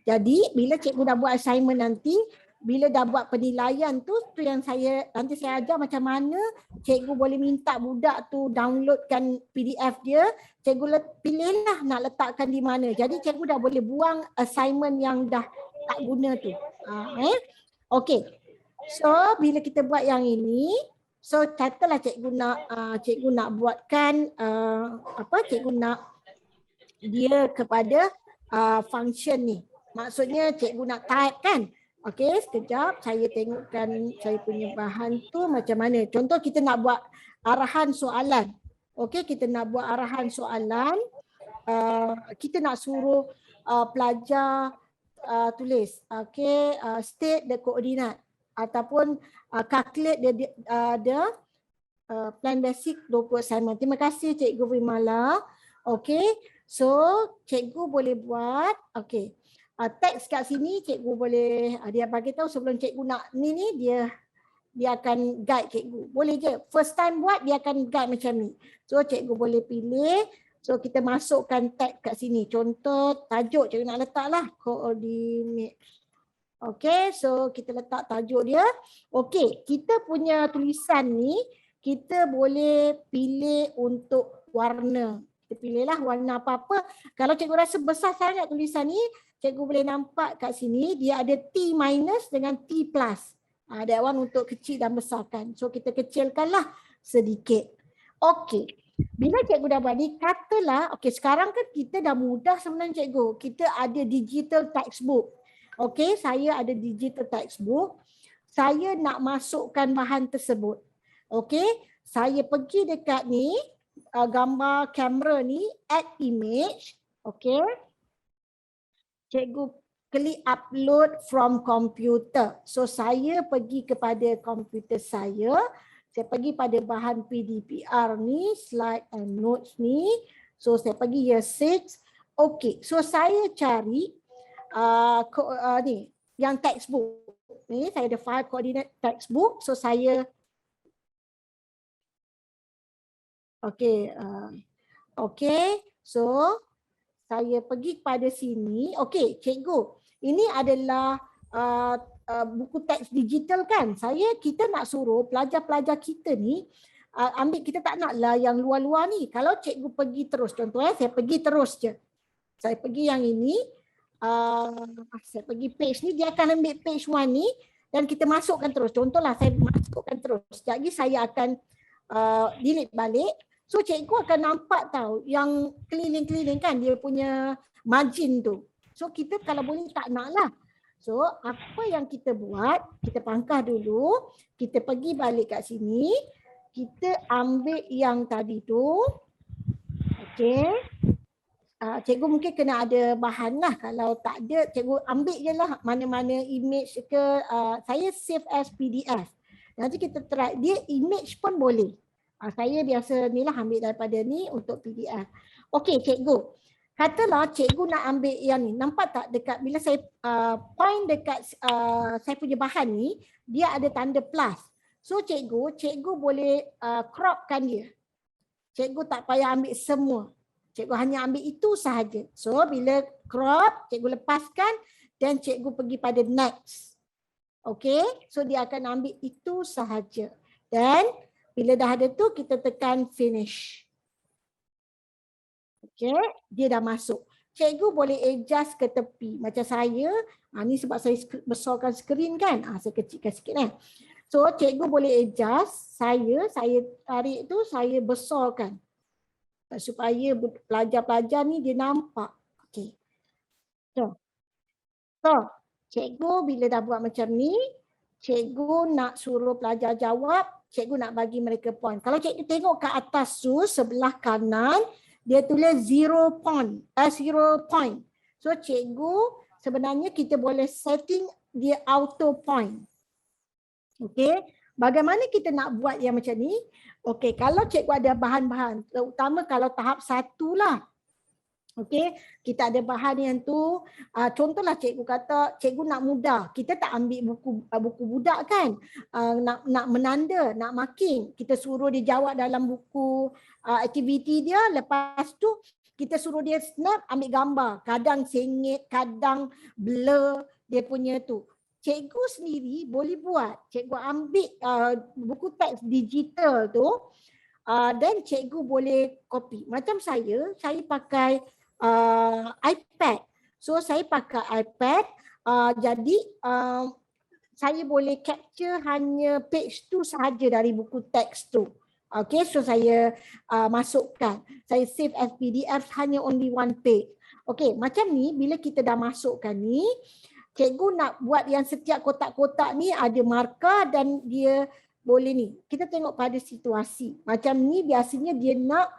Jadi bila cikgu dah buat assignment nanti, bila dah buat penilaian tu yang nanti saya ajar macam mana cikgu boleh minta budak tu downloadkan PDF dia, cikgu pilihlah nak letakkan di mana. Jadi cikgu dah boleh buang assignment yang dah tak guna tu. Okey. So bila kita buat yang ini, so katalah cikgu nak buatkan cikgu nak dia kepada function ni. Maksudnya cikgu nak type kan. Okey, sekejap saya tengokkan saya punya bahan tu macam mana. Contoh kita nak buat arahan soalan. Okey, kita nak buat arahan soalan. Kita nak suruh pelajar tulis. Okey, state the coordinate ataupun calculate the plan basic 20 assignment. Terima kasih Cikgu Vimala. Okey, so cikgu boleh buat. Okey. Teks kat sini cikgu boleh, dia bagi tahu sebelum cikgu nak ni dia akan guide cikgu. Boleh je. First time buat dia akan guide macam ni. So cikgu boleh pilih. So kita masukkan tag kat sini. Contoh tajuk cikgu nak letak lah. Coordinate. Okey, so kita letak tajuk dia. Okey, kita punya tulisan ni kita boleh pilih untuk warna. Kita pilihlah warna apa-apa. Kalau cikgu rasa besar sangat tulisan ni, cikgu boleh nampak kat sini dia ada T minus dengan T plus. That one untuk kecil dan besarkan. So kita kecilkanlah sedikit. Okey. Bila cikgu dah buat ni, katalah, okey sekarang kan kita dah mudah sebenarnya cikgu. Kita ada digital textbook. Okey, saya ada digital textbook. Saya nak masukkan bahan tersebut. Okey, saya pergi dekat ni, gambar kamera ni, add image. Okey. Cikgu klik upload from computer. So saya pergi kepada komputer saya pergi pada bahan PDPR ni, slide and notes ni. So saya pergi year 6. Okey, so saya cari ni yang textbook ni, saya ada file coordinate textbook. So saya so saya pergi kepada sini. Okey cikgu, ini adalah buku teks digital kan. Kita nak suruh pelajar-pelajar kita ni ambil, kita tak naklah yang luar-luar ni. Kalau cikgu pergi terus, contoh saya pergi terus je. Saya pergi yang ini, saya pergi page ni, dia akan ambil page 1 ni dan kita masukkan terus. Contohlah saya masukkan terus. Sekejap lagi saya akan delete balik. So cikgu akan nampak tahu yang keliling-keliling kan dia punya margin tu. So kita kalau boleh tak nak lah. So apa yang kita buat, kita pangkah dulu, kita pergi balik kat sini, kita ambil yang tadi tu. Okey. Cikgu mungkin kena ada bahan lah. Kalau tak ada, cikgu ambil je lah mana-mana image ke. Saya save as PDF. Nanti kita try. Dia image pun boleh. Saya biasa ni lah ambil daripada ni untuk PDF. Okey cikgu. Katalah cikgu nak ambil yang ni. Nampak tak dekat bila saya point dekat saya punya bahan ni, dia ada tanda plus. So cikgu boleh cropkan dia. Cikgu tak payah ambil semua. Cikgu hanya ambil itu sahaja. So bila crop, cikgu lepaskan dan cikgu pergi pada next. Okey, so dia akan ambil itu sahaja. Dan bila dah ada tu kita tekan finish. Okey, dia dah masuk. Cikgu boleh adjust ke tepi. Macam saya, ni sebab saya besarkan skrin kan. Saya kecilkan sikit kan. So cikgu boleh adjust. Saya tarik tu, saya besarkan. Supaya pelajar-pelajar ni dia nampak. Okey. So, cikgu bila dah buat macam ni, cikgu nak suruh pelajar jawab, cikgu nak bagi mereka point. Kalau cikgu tengok ke atas tu sebelah kanan, dia tulis 0 point. So cikgu sebenarnya kita boleh setting dia auto point. Okey. Bagaimana kita nak buat yang macam ni? Okey, kalau cikgu ada bahan-bahan, terutama kalau tahap 1 lah. Okey, kita ada bahan yang tu, contohlah cikgu kata cikgu nak mudah, kita tak ambil buku budak kan, nak menanda, nak marking, kita suruh dia jawab dalam buku aktiviti dia, lepas tu kita suruh dia snap, ambil gambar, kadang sengit, kadang blur dia punya tu. Cikgu sendiri boleh buat. Cikgu ambil buku teks digital tu dan cikgu boleh copy. Macam saya pakai iPad. So saya pakai iPad. Jadi saya boleh capture hanya page tu sahaja dari buku teks tu. Okay, so saya masukkan. Saya save as PDF hanya only one page. Okay, macam ni bila kita dah masukkan ni, cikgu nak buat yang setiap kotak-kotak ni ada markah dan dia boleh ni. Kita tengok pada situasi. Macam ni biasanya dia nak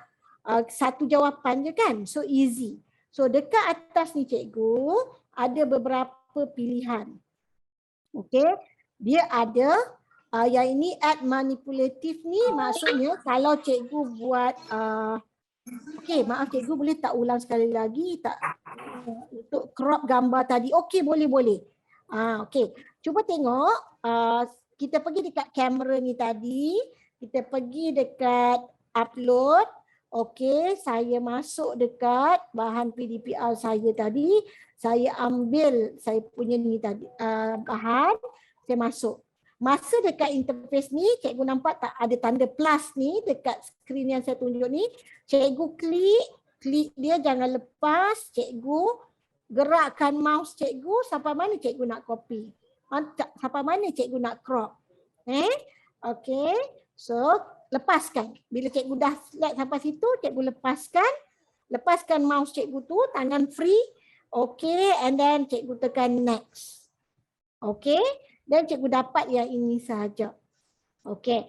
satu jawapan je kan. So easy. So dekat atas ni cikgu ada beberapa pilihan. Okey. Dia ada yang ini add manipulative ni maksudnya kalau cikgu buat okey, maaf cikgu boleh tak ulang sekali lagi tak untuk crop gambar tadi. Okey, boleh. Okey. Cuba tengok kita pergi dekat kamera ni tadi, kita pergi dekat upload. Okey, saya masuk dekat bahan PDPR saya tadi. Saya ambil saya punya ni tadi bahan, saya masuk. Masa dekat interface ni, cikgu nampak tak ada tanda plus ni dekat skrin yang saya tunjuk ni. Cikgu klik dia, jangan lepas. Cikgu gerakkan mouse cikgu sampai mana cikgu nak copy. Sampai mana cikgu nak crop. Okey. So, lepaskan. Bila cikgu dah select sampai situ, cikgu lepaskan. Lepaskan mouse cikgu tu, tangan free. Okey, and then cikgu tekan next. Okey. Dan cikgu dapat yang ini sahaja. Okey.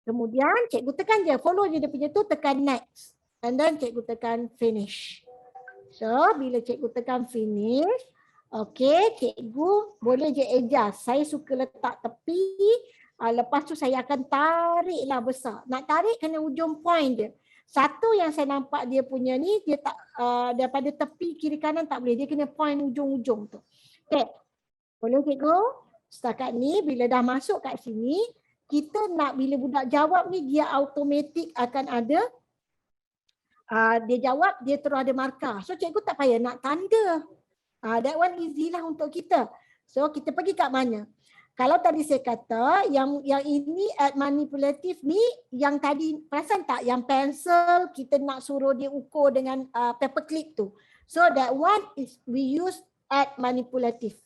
Kemudian cikgu tekan je, follow je dia punya tu, tekan next. And then cikgu tekan finish. So, bila cikgu tekan finish, okey, cikgu boleh je adjust. Saya suka letak tepi, lepas tu saya akan tariklah besar. Nak tarik kena ujung point dia. Satu yang saya nampak dia punya ni, dia tak daripada tepi kiri kanan tak boleh. Dia kena point ujung-ujung tu. Okey. Boleh cikgu? Setakat ni bila dah masuk kat sini, kita nak bila budak jawab ni dia automatik akan ada dia jawab, dia terus ada markah. So cikgu tak payah nak tanda. That one easy lah untuk kita. So kita pergi kat mana? Kalau tadi saya kata yang ini add manipulative ni, yang tadi perasan tak yang pensel kita nak suruh dia ukur dengan paperclip tu. So that one is we use add manipulative.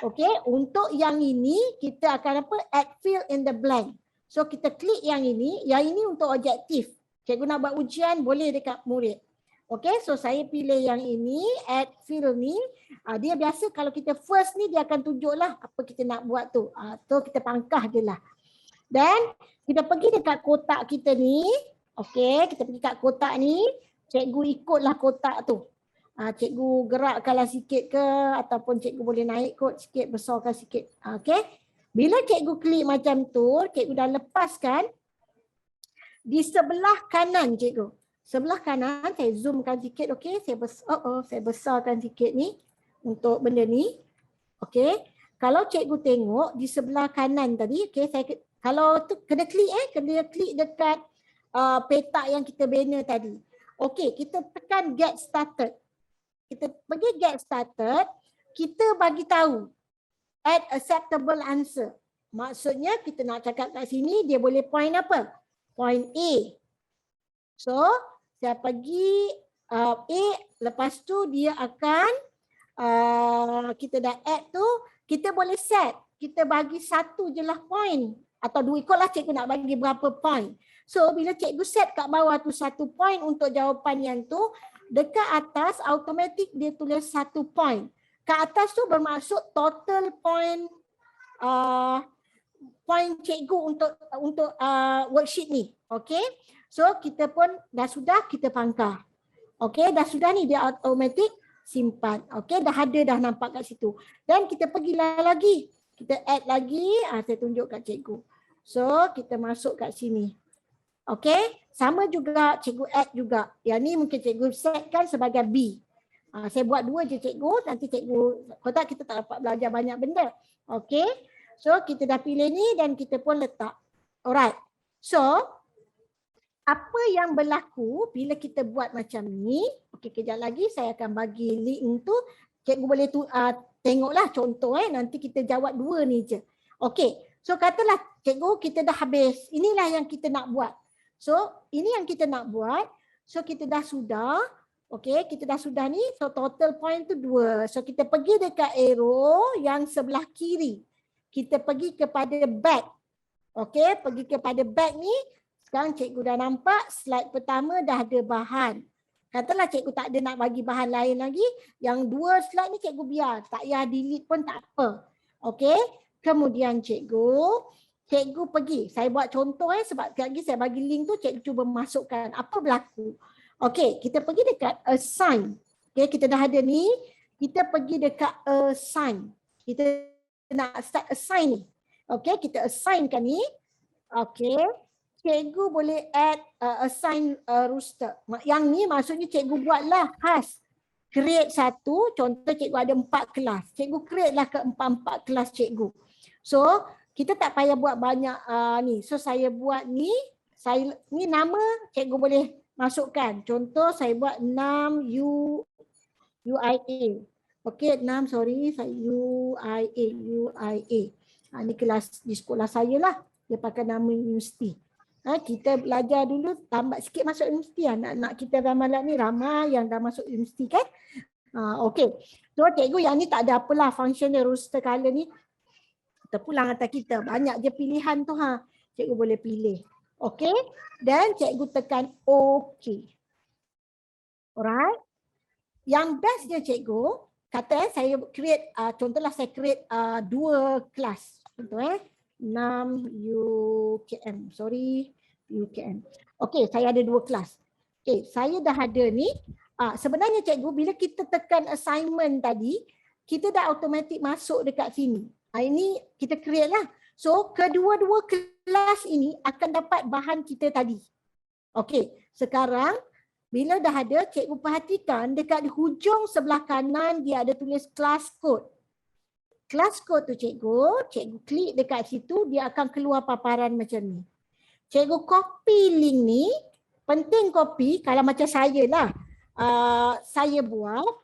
Okey, untuk yang ini kita akan add fill in the blank. So kita klik yang ini untuk objektif. Cikgu nak buat ujian boleh dekat murid. Okey, so saya pilih yang ini, add fill ni. Dia biasa kalau kita first ni dia akan tunjuklah apa kita nak buat tu. So kita pangkah je lah. Dan kita pergi dekat kotak kita ni. Okey, kita pergi kat kotak ni. Cikgu ikutlah kotak tu. Cikgu gerakkanlah sikit ke ataupun cikgu boleh naik kot sikit, besarkan sikit. Okey. Bila cikgu klik macam tu, cikgu dah lepaskan di sebelah kanan cikgu. Sebelah kanan saya zoomkan sikit, okey. Saya besarkan sikit ni untuk benda ni. Okey. Kalau cikgu tengok di sebelah kanan tadi, okey, kalau tu kena klik dekat petak yang kita banner tadi. Okey, kita tekan get started. Kita pergi get started, kita bagi tahu add acceptable answer. Maksudnya kita nak cakap kat sini dia boleh point apa? Point A. So, saya pergi A, lepas tu dia akan kita dah add tu, kita boleh set. Kita bagi satu je lah point atau dua, ikutlah cikgu nak bagi berapa point. So, bila cikgu set kat bawah tu 1 point untuk jawapan yang tu, dekat atas automatik dia tulis 1 point. Kat atas tu bermaksud total point point cikgu untuk worksheet ni. Okey. So kita pun dah sudah kita pangkah. Okey, dah sudah ni dia automatik simpan. Okey, dah ada dah nampak kat situ. Dan kita pergilah lagi. Kita add lagi, saya tunjuk kat cikgu. So kita masuk kat sini. Okey, sama juga cikgu add juga. Yang ni mungkin cikgu setkan sebagai B. Saya buat 2 je cikgu, nanti cikgu kotak kita tak dapat belajar banyak benda. Okey, so kita dah pilih ni dan kita pun letak. Alright, so apa yang berlaku bila kita buat macam ni? Okey, kejap lagi saya akan bagi link tu. Cikgu boleh tengoklah contoh nanti kita jawab 2 ni je. Okey, so katalah cikgu kita dah habis. Inilah yang kita nak buat. So, ini yang kita nak buat. So, kita dah sudah. Okey, kita dah sudah ni. So, total point tu 2. So, kita pergi dekat arrow yang sebelah kiri. Kita pergi kepada back. Okey, pergi kepada back ni. Sekarang cikgu dah nampak slide pertama dah ada bahan. Katalah cikgu tak ada nak bagi bahan lain lagi. Yang 2 slide ni cikgu biar. Tak payah delete pun tak apa. Okey, kemudian cikgu pergi. Saya buat contoh sebab lagi saya bagi link tu cikgu cuba masukkan apa berlaku. Okey, kita pergi dekat assign. Okey, kita dah ada ni. Kita pergi dekat assign. Kita nak start assign ni. Okey, kita assignkan ni. Okey, cikgu boleh add assign rooster. Yang ni maksudnya cikgu buatlah khas. Create 1, contoh cikgu ada 4 kelas. Cikgu create lah ke 4 kelas cikgu. So, kita tak payah buat banyak ni. So saya buat ni, ni nama cikgu boleh masukkan. Contoh saya buat 6U UIA. Okey, 6 sorry, saya UIA. Ini kelas di sekolah saya lah. Dia pakai nama universiti. Kita belajar dulu tambah sikit masuk universiti. Anak-anak kita ramalan ni ramai yang dah masuk universiti kan. Okey. So cikgu yang ni tak ada apalah function dia roster color ni. Terpulang atas kita. Banyak je pilihan tu Cikgu boleh pilih. Okey. Dan cikgu tekan OK. Alright. Yang bestnya cikgu, kata saya create, contohlah saya create 2 kelas. Contoh 6 UKM. Sorry, UKM. Okey, saya ada 2 kelas. Okey, saya dah ada ni. Sebenarnya cikgu, bila kita tekan assignment tadi, kita dah automatik masuk dekat sini. Ini kita create lah. So, kedua-dua kelas ini akan dapat bahan kita tadi. Okey, sekarang bila dah ada, cikgu perhatikan dekat di hujung sebelah kanan dia ada tulis class code. Class code tu cikgu klik dekat situ, dia akan keluar paparan macam ni. Cikgu copy link ni, penting copy kalau macam saya lah. Saya buat,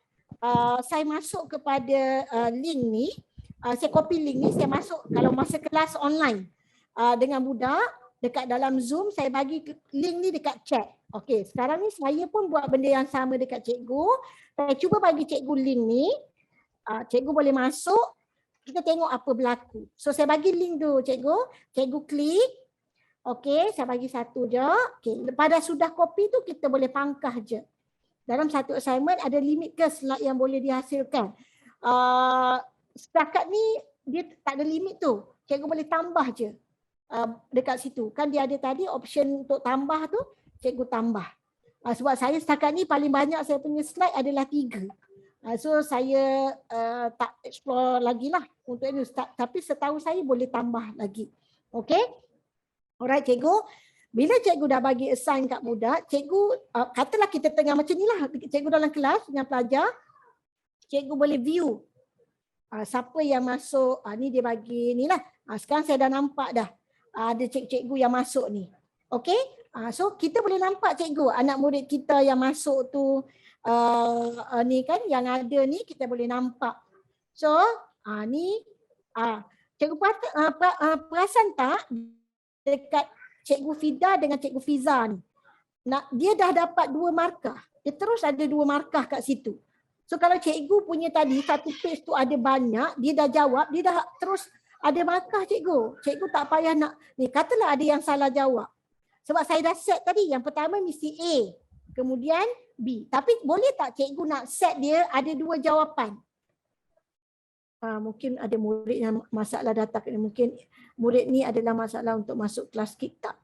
saya masuk kepada link ni, saya copy link ni, saya masuk kalau masa kelas online dengan budak, dekat dalam Zoom saya bagi link ni dekat chat. Okey, sekarang ni saya pun buat benda yang sama dekat cikgu. Saya cuba bagi cikgu link ni. Cikgu boleh masuk. Kita tengok apa berlaku. So saya bagi link tu cikgu. Cikgu klik. Okey, saya bagi satu je. Okey, pada sudah copy tu kita boleh pangkah je. Dalam satu assignment ada limit ke slide yang boleh dihasilkan. Setakat ni dia tak ada limit tu. Cikgu boleh tambah je. Dekat situ. Kan dia ada tadi option untuk tambah tu. Cikgu tambah. Sebab saya setakat ni paling banyak saya punya slide adalah 3. So saya tak explore lagi lah untuk ini. Tapi setahu saya boleh tambah lagi. Okay. Alright cikgu. Bila cikgu dah bagi assign kat budak, cikgu katalah kita tengah macam ni lah. Cikgu dalam kelas dengan pelajar. Cikgu boleh view. Siapa yang masuk. Ni dia bagi ni lah. Sekarang saya dah nampak dah. Ada cikgu yang masuk ni. Okay. So kita boleh nampak cikgu anak murid kita yang masuk tu ni kan yang ada ni kita boleh nampak. So ni cikgu perasan tak dekat cikgu Fida dengan cikgu Fiza ni. Dia dah dapat 2 markah. Dia terus ada 2 markah kat situ. So kalau cikgu punya tadi satu page tu ada banyak, dia dah jawab, dia dah terus ada markah cikgu. Cikgu tak payah nak ni katalah ada yang salah jawab. Sebab saya dah set tadi, yang pertama mesti A, kemudian B. Tapi boleh tak cikgu nak set dia ada 2 jawapan? Mungkin ada murid yang masalah data, mungkin murid ni adalah masalah untuk masuk kelas kita.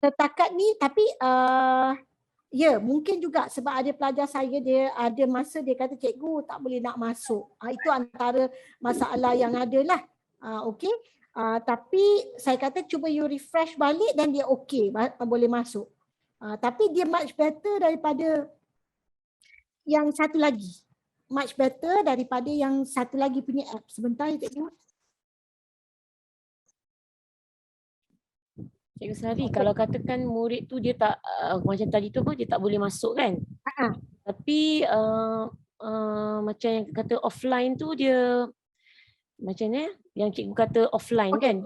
Setakat ni, tapi ya mungkin juga sebab ada pelajar saya dia ada masa dia kata cikgu tak boleh nak masuk. Itu antara masalah yang ada lah. Okey. Tapi saya kata cuba you refresh balik dan dia okey, boleh masuk. Tapi dia much better daripada yang satu lagi. Much better daripada yang satu lagi punya app. Sebentar ya cikgu. Cikgu Sari, kalau katakan murid tu dia tak macam tadi tu pun dia tak boleh masuk kan? Tapi macam yang kata offline tu dia macam ni yang cikgu kata offline kan.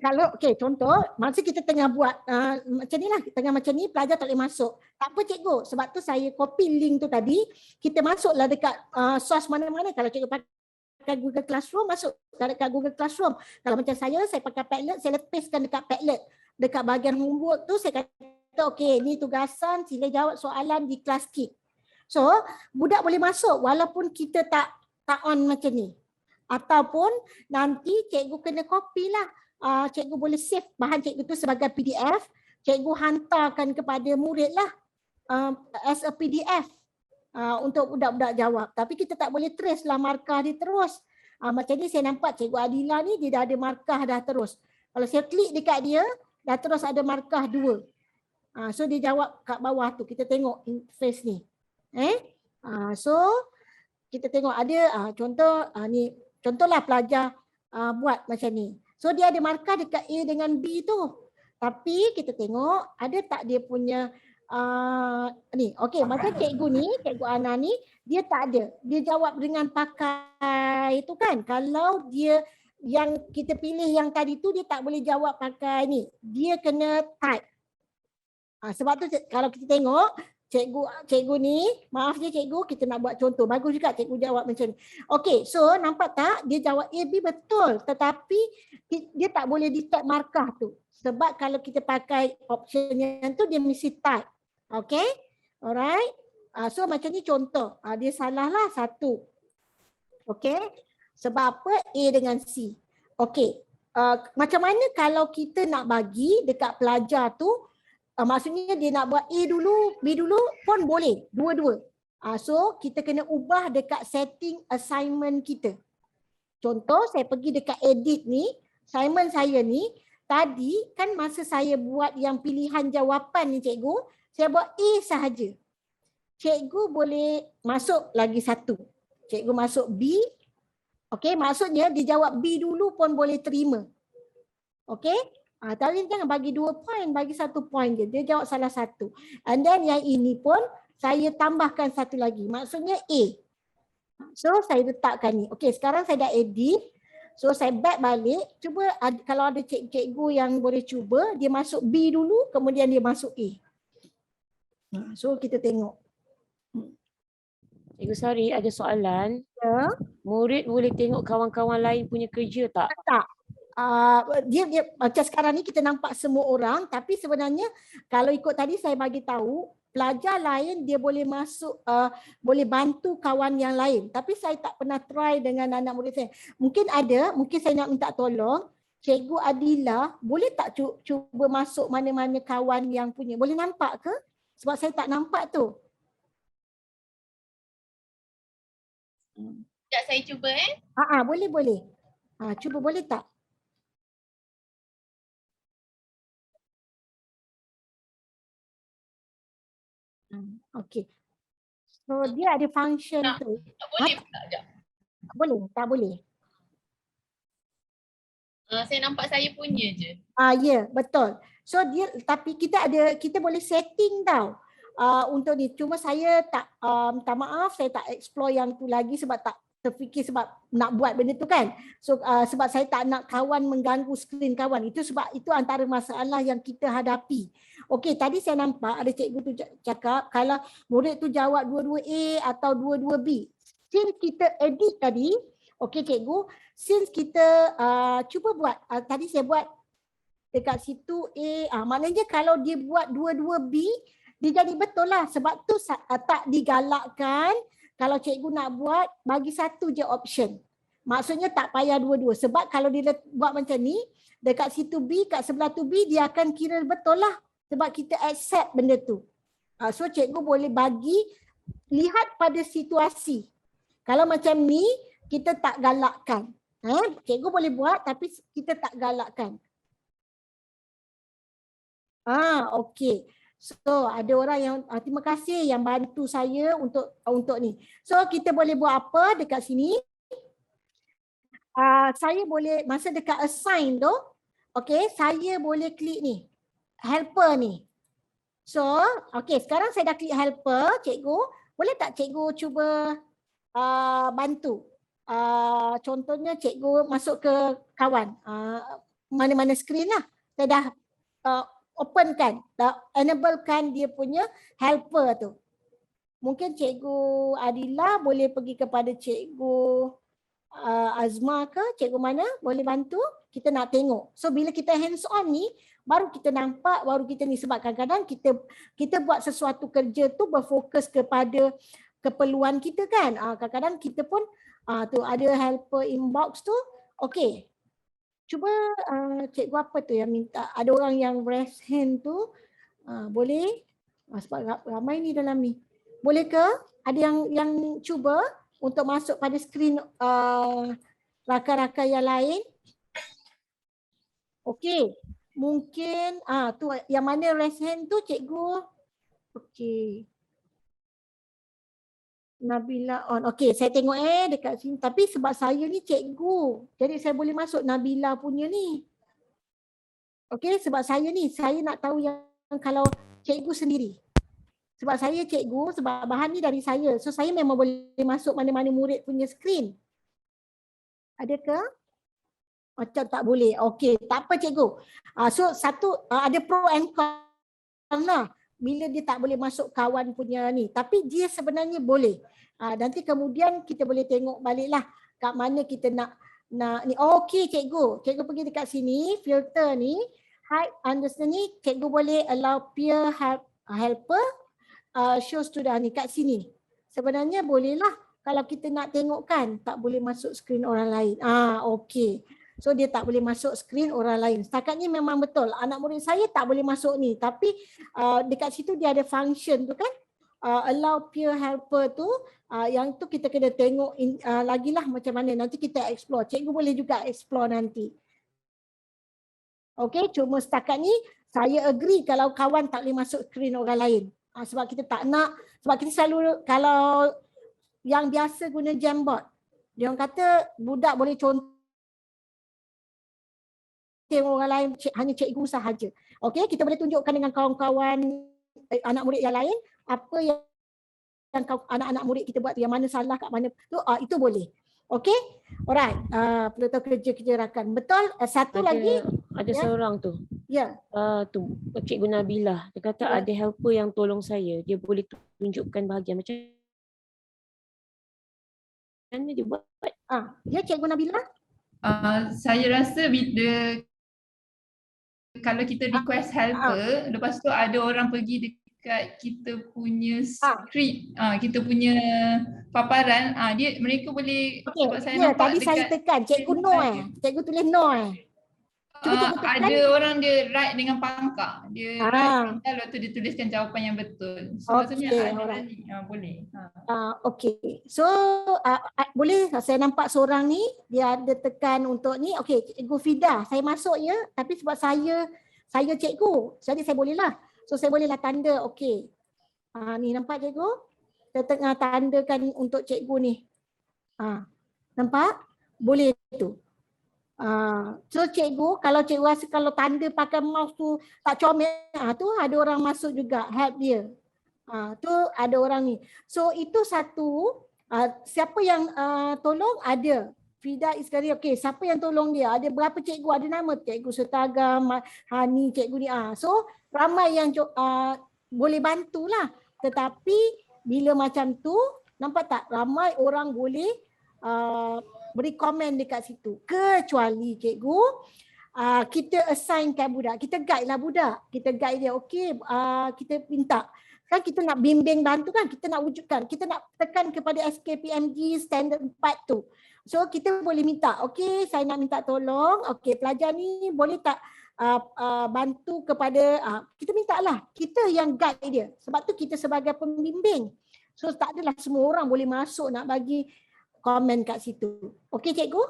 Kalau contoh masa kita tengah buat macam ni lah, tengah macam ni pelajar tak boleh masuk. Tak apa cikgu, sebab tu saya copy link tu tadi, kita masuklah dekat source mana-mana. Kalau cikgu pakai Google Classroom, masuk dekat Google Classroom. Kalau macam saya pakai Padlet, saya pastekan dekat Padlet. Dekat bahagian homework tu saya kata okey, ni tugasan, sila jawab soalan di kelas kit. So budak boleh masuk walaupun kita tak on macam ni. Ataupun nanti cikgu kena copy lah. Cikgu boleh save bahan cikgu tu sebagai PDF. Cikgu hantarkan kepada murid lah as a PDF untuk budak-budak jawab. Tapi kita tak boleh trace lah markah dia terus. Macam ni saya nampak cikgu Adila ni dia dah ada markah dah terus. Kalau saya klik dekat dia, dah terus ada markah 2. So dia jawab kat bawah tu. Kita tengok interface ni. So kita tengok ada contoh ni. Contohlah pelajar buat macam ni. So dia ada markah dekat A dengan B tu. Tapi kita tengok ada tak dia punya Ni, okey, macam cikgu ni, cikgu Ana ni, dia tak ada. Dia jawab dengan pakai itu kan. Kalau dia yang kita pilih yang tadi tu, dia tak boleh jawab pakai ni. Dia kena type. Sebab tu kalau kita tengok, cikgu ni, maaf je cikgu, kita nak buat contoh. Bagus juga cikgu jawab macam ni. Okey, so nampak tak? Dia jawab A, B betul. Tetapi dia tak boleh detect markah tu. Sebab kalau kita pakai option yang tu, dia mesti type. Okay, alright. So macam ni contoh. Dia salah lah satu. Okay, sebab apa? A dengan C. Okay, macam mana kalau kita nak bagi dekat pelajar tu, maksudnya dia nak buat A dulu, B dulu pun boleh. Dua-dua. So kita kena ubah dekat setting assignment kita. Contoh, saya pergi dekat edit ni, assignment saya ni, tadi kan masa saya buat yang pilihan jawapan ni cikgu, saya buat A sahaja. Cikgu boleh masuk lagi satu. Cikgu masuk B. Okey, maksudnya dia jawab B dulu pun boleh terima. Okey? Tapi jangan bagi 2 poin, bagi 1 poin je. Dia jawab salah satu. And then yang ini pun saya tambahkan satu lagi. Maksudnya A. So saya letakkan ni. Okey, sekarang saya dah edit. So saya back balik. Cuba kalau ada cikgu yang boleh cuba, dia masuk B dulu, kemudian dia masuk A. So kita tengok. Cikgu Sari, ada soalan. Ya. Murid boleh tengok kawan-kawan lain punya kerja tak? Tak. Dia macam sekarang ni kita nampak semua orang, tapi sebenarnya kalau ikut tadi saya bagi tahu, pelajar lain dia boleh masuk, boleh bantu kawan yang lain. Tapi saya tak pernah try dengan anak murid saya. Mungkin ada, mungkin saya nak minta tolong. Cikgu Adila, boleh tak cuba masuk mana-mana kawan yang punya? Boleh nampak ke? Sebab saya tak nampak tu. Sekejap saya cuba Boleh. Cuba boleh tak? Okey. So dia ada function tu. Tak boleh pula sekejap. Boleh, tak boleh. Saya nampak saya punya je. Ya, betul. So dia, tapi kita boleh setting tau. Untuk ni, cuma saya tak minta maaf, saya tak explore yang tu lagi sebab tak terfikir sebab nak buat benda tu kan. So sebab saya tak nak kawan mengganggu skrin kawan. Itu sebab itu antara masalah yang kita hadapi. Okey, tadi saya nampak ada cikgu tu cakap kalau murid tu jawab 22A atau 22B. Since kita edit tadi, okey cikgu, since kita cuba buat, tadi saya buat dekat situ A, maknanya kalau dia buat 22B, dia jadi betul lah. Sebab tu tak digalakkan kalau cikgu nak buat, bagi satu je option. Maksudnya tak payah dua-dua. Sebab kalau dia buat macam ni, dekat situ B, kat sebelah tu B, dia akan kira betul lah. Sebab kita accept benda tu. So cikgu boleh bagi, lihat pada situasi. Kalau macam ni, kita tak galakkan. Cikgu boleh buat tapi kita tak galakkan. Okey. So ada orang yang terima kasih yang bantu saya untuk ni. So kita boleh buat apa dekat sini? Saya boleh masa dekat assign tu, okey, saya boleh klik ni. Helper ni. So, okey, sekarang saya dah klik helper, cikgu. Boleh tak cikgu cuba bantu? Contohnya cikgu masuk ke kawan. Mana-mana skrin lah. Saya dah open kan, enablekan dia punya helper tu. Mungkin cikgu Adila boleh pergi kepada cikgu Azma ke, cikgu mana boleh bantu, kita nak tengok. So bila kita hands on ni, baru kita nampak, baru kita ni, sebab kadang-kadang kita buat sesuatu kerja tu berfokus kepada keperluan kita kan. Kadang-kadang kita pun tu ada helper inbox tu, okey. Cuba cikgu apa tu yang minta, ada orang yang raise hand tu, boleh? Sebab ramai ni dalam ni. Boleh ke? Ada yang cuba untuk masuk pada skrin rakan-rakan yang lain? Okey. Mungkin tu yang mana raise hand tu cikgu? Okey. Nabila on. Okey, saya tengok dekat sini. Tapi sebab saya ni cikgu, jadi saya boleh masuk Nabila punya ni. Okey, sebab saya ni, saya nak tahu yang kalau cikgu sendiri. Sebab saya cikgu, sebab bahan ni dari saya. So saya memang boleh masuk mana-mana murid punya screen. Ada ke? Macam tak boleh. Okey, tak apa cikgu. So satu ada pro and con lah. Bila dia tak boleh masuk kawan punya ni. Tapi dia sebenarnya boleh. Nanti kemudian kita boleh tengok baliklah kat mana kita nak ni. Okey cikgu. Cikgu pergi dekat sini, filter ni, hide understand ni, cikgu boleh allow peer helper show student ni kat sini. Sebenarnya bolehlah kalau kita nak tengok kan, tak boleh masuk skrin orang lain. Okey. So dia tak boleh masuk skrin orang lain. Setakat ni memang betul. Anak murid saya tak boleh masuk ni. Tapi dekat situ dia ada function tu kan. Allow peer helper tu. Yang tu kita kena tengok lagilah macam mana. Nanti kita explore. Cikgu boleh juga explore nanti. Okey, cuma setakat ni saya agree kalau kawan tak boleh masuk skrin orang lain. Sebab kita tak nak. Sebab kita selalu kalau yang biasa guna Jamboard. Dia orang kata budak boleh contoh orang lain, hanya cikgu sahaja. Okey, kita boleh tunjukkan dengan kawan-kawan anak murid yang lain apa yang anak-anak murid kita buat, yang mana salah kat mana tu, itu boleh. Okey, alright. Perlu tahu kerja rakan. Betul. Satu lagi ada seorang tu. Ya. Tu Cikgu Nabilah. Dia kata ada helper yang tolong saya. Dia boleh tunjukkan bahagian macam mana dia buat. Ya Cikgu Nabilah. Saya rasa bila kalau kita request helper, lepas tu ada orang pergi dekat kita punya script, kita punya paparan, mereka boleh, sebab saya nampak tadi dekat saya tekan, cikgu no cikgu tulis no ada orang dia write dengan pangkak, dia write lepas tu dia tuliskan jawapan yang betul. So maksudnya ada ni, boleh. Okey. So boleh saya nampak seorang ni dia ada tekan untuk ni. Okey, Cikgu Fida, saya masuk ya, tapi sebab saya cikgu, jadi saya bolehlah. So saya bolehlah tanda okey. Ni nampak cikgu? Saya tengah tandakan untuk cikgu ni. Nampak? Boleh tu. So cikgu, kalau cikgu rasa kalau tanda pakai mouse tu tak comel, tu ada orang masuk juga help dia. Tu ada orang ni. So itu satu. Siapa yang tolong? Ada. Fida Iskari. Okey, siapa yang tolong dia? Ada berapa cikgu? Ada nama Cikgu Setagam, Hani, cikgu ni. So ramai yang boleh bantulah. Tetapi bila macam tu, nampak tak? Ramai orang boleh beri komen dekat situ. Kecuali cikgu kita assignkan budak, kita guide lah budak, kita guide dia. Okey, kita minta kan, kita nak bimbing bantu kan, kita nak wujudkan, kita nak tekan kepada SKPMG standard 4 tu. So kita boleh minta, okey saya nak minta tolong, okey pelajar ni boleh tak bantu kepada, kita minta lah, kita yang guide dia. Sebab tu kita sebagai pembimbing. So tak adalah semua orang boleh masuk nak bagi komen kat situ. Okey cikgu,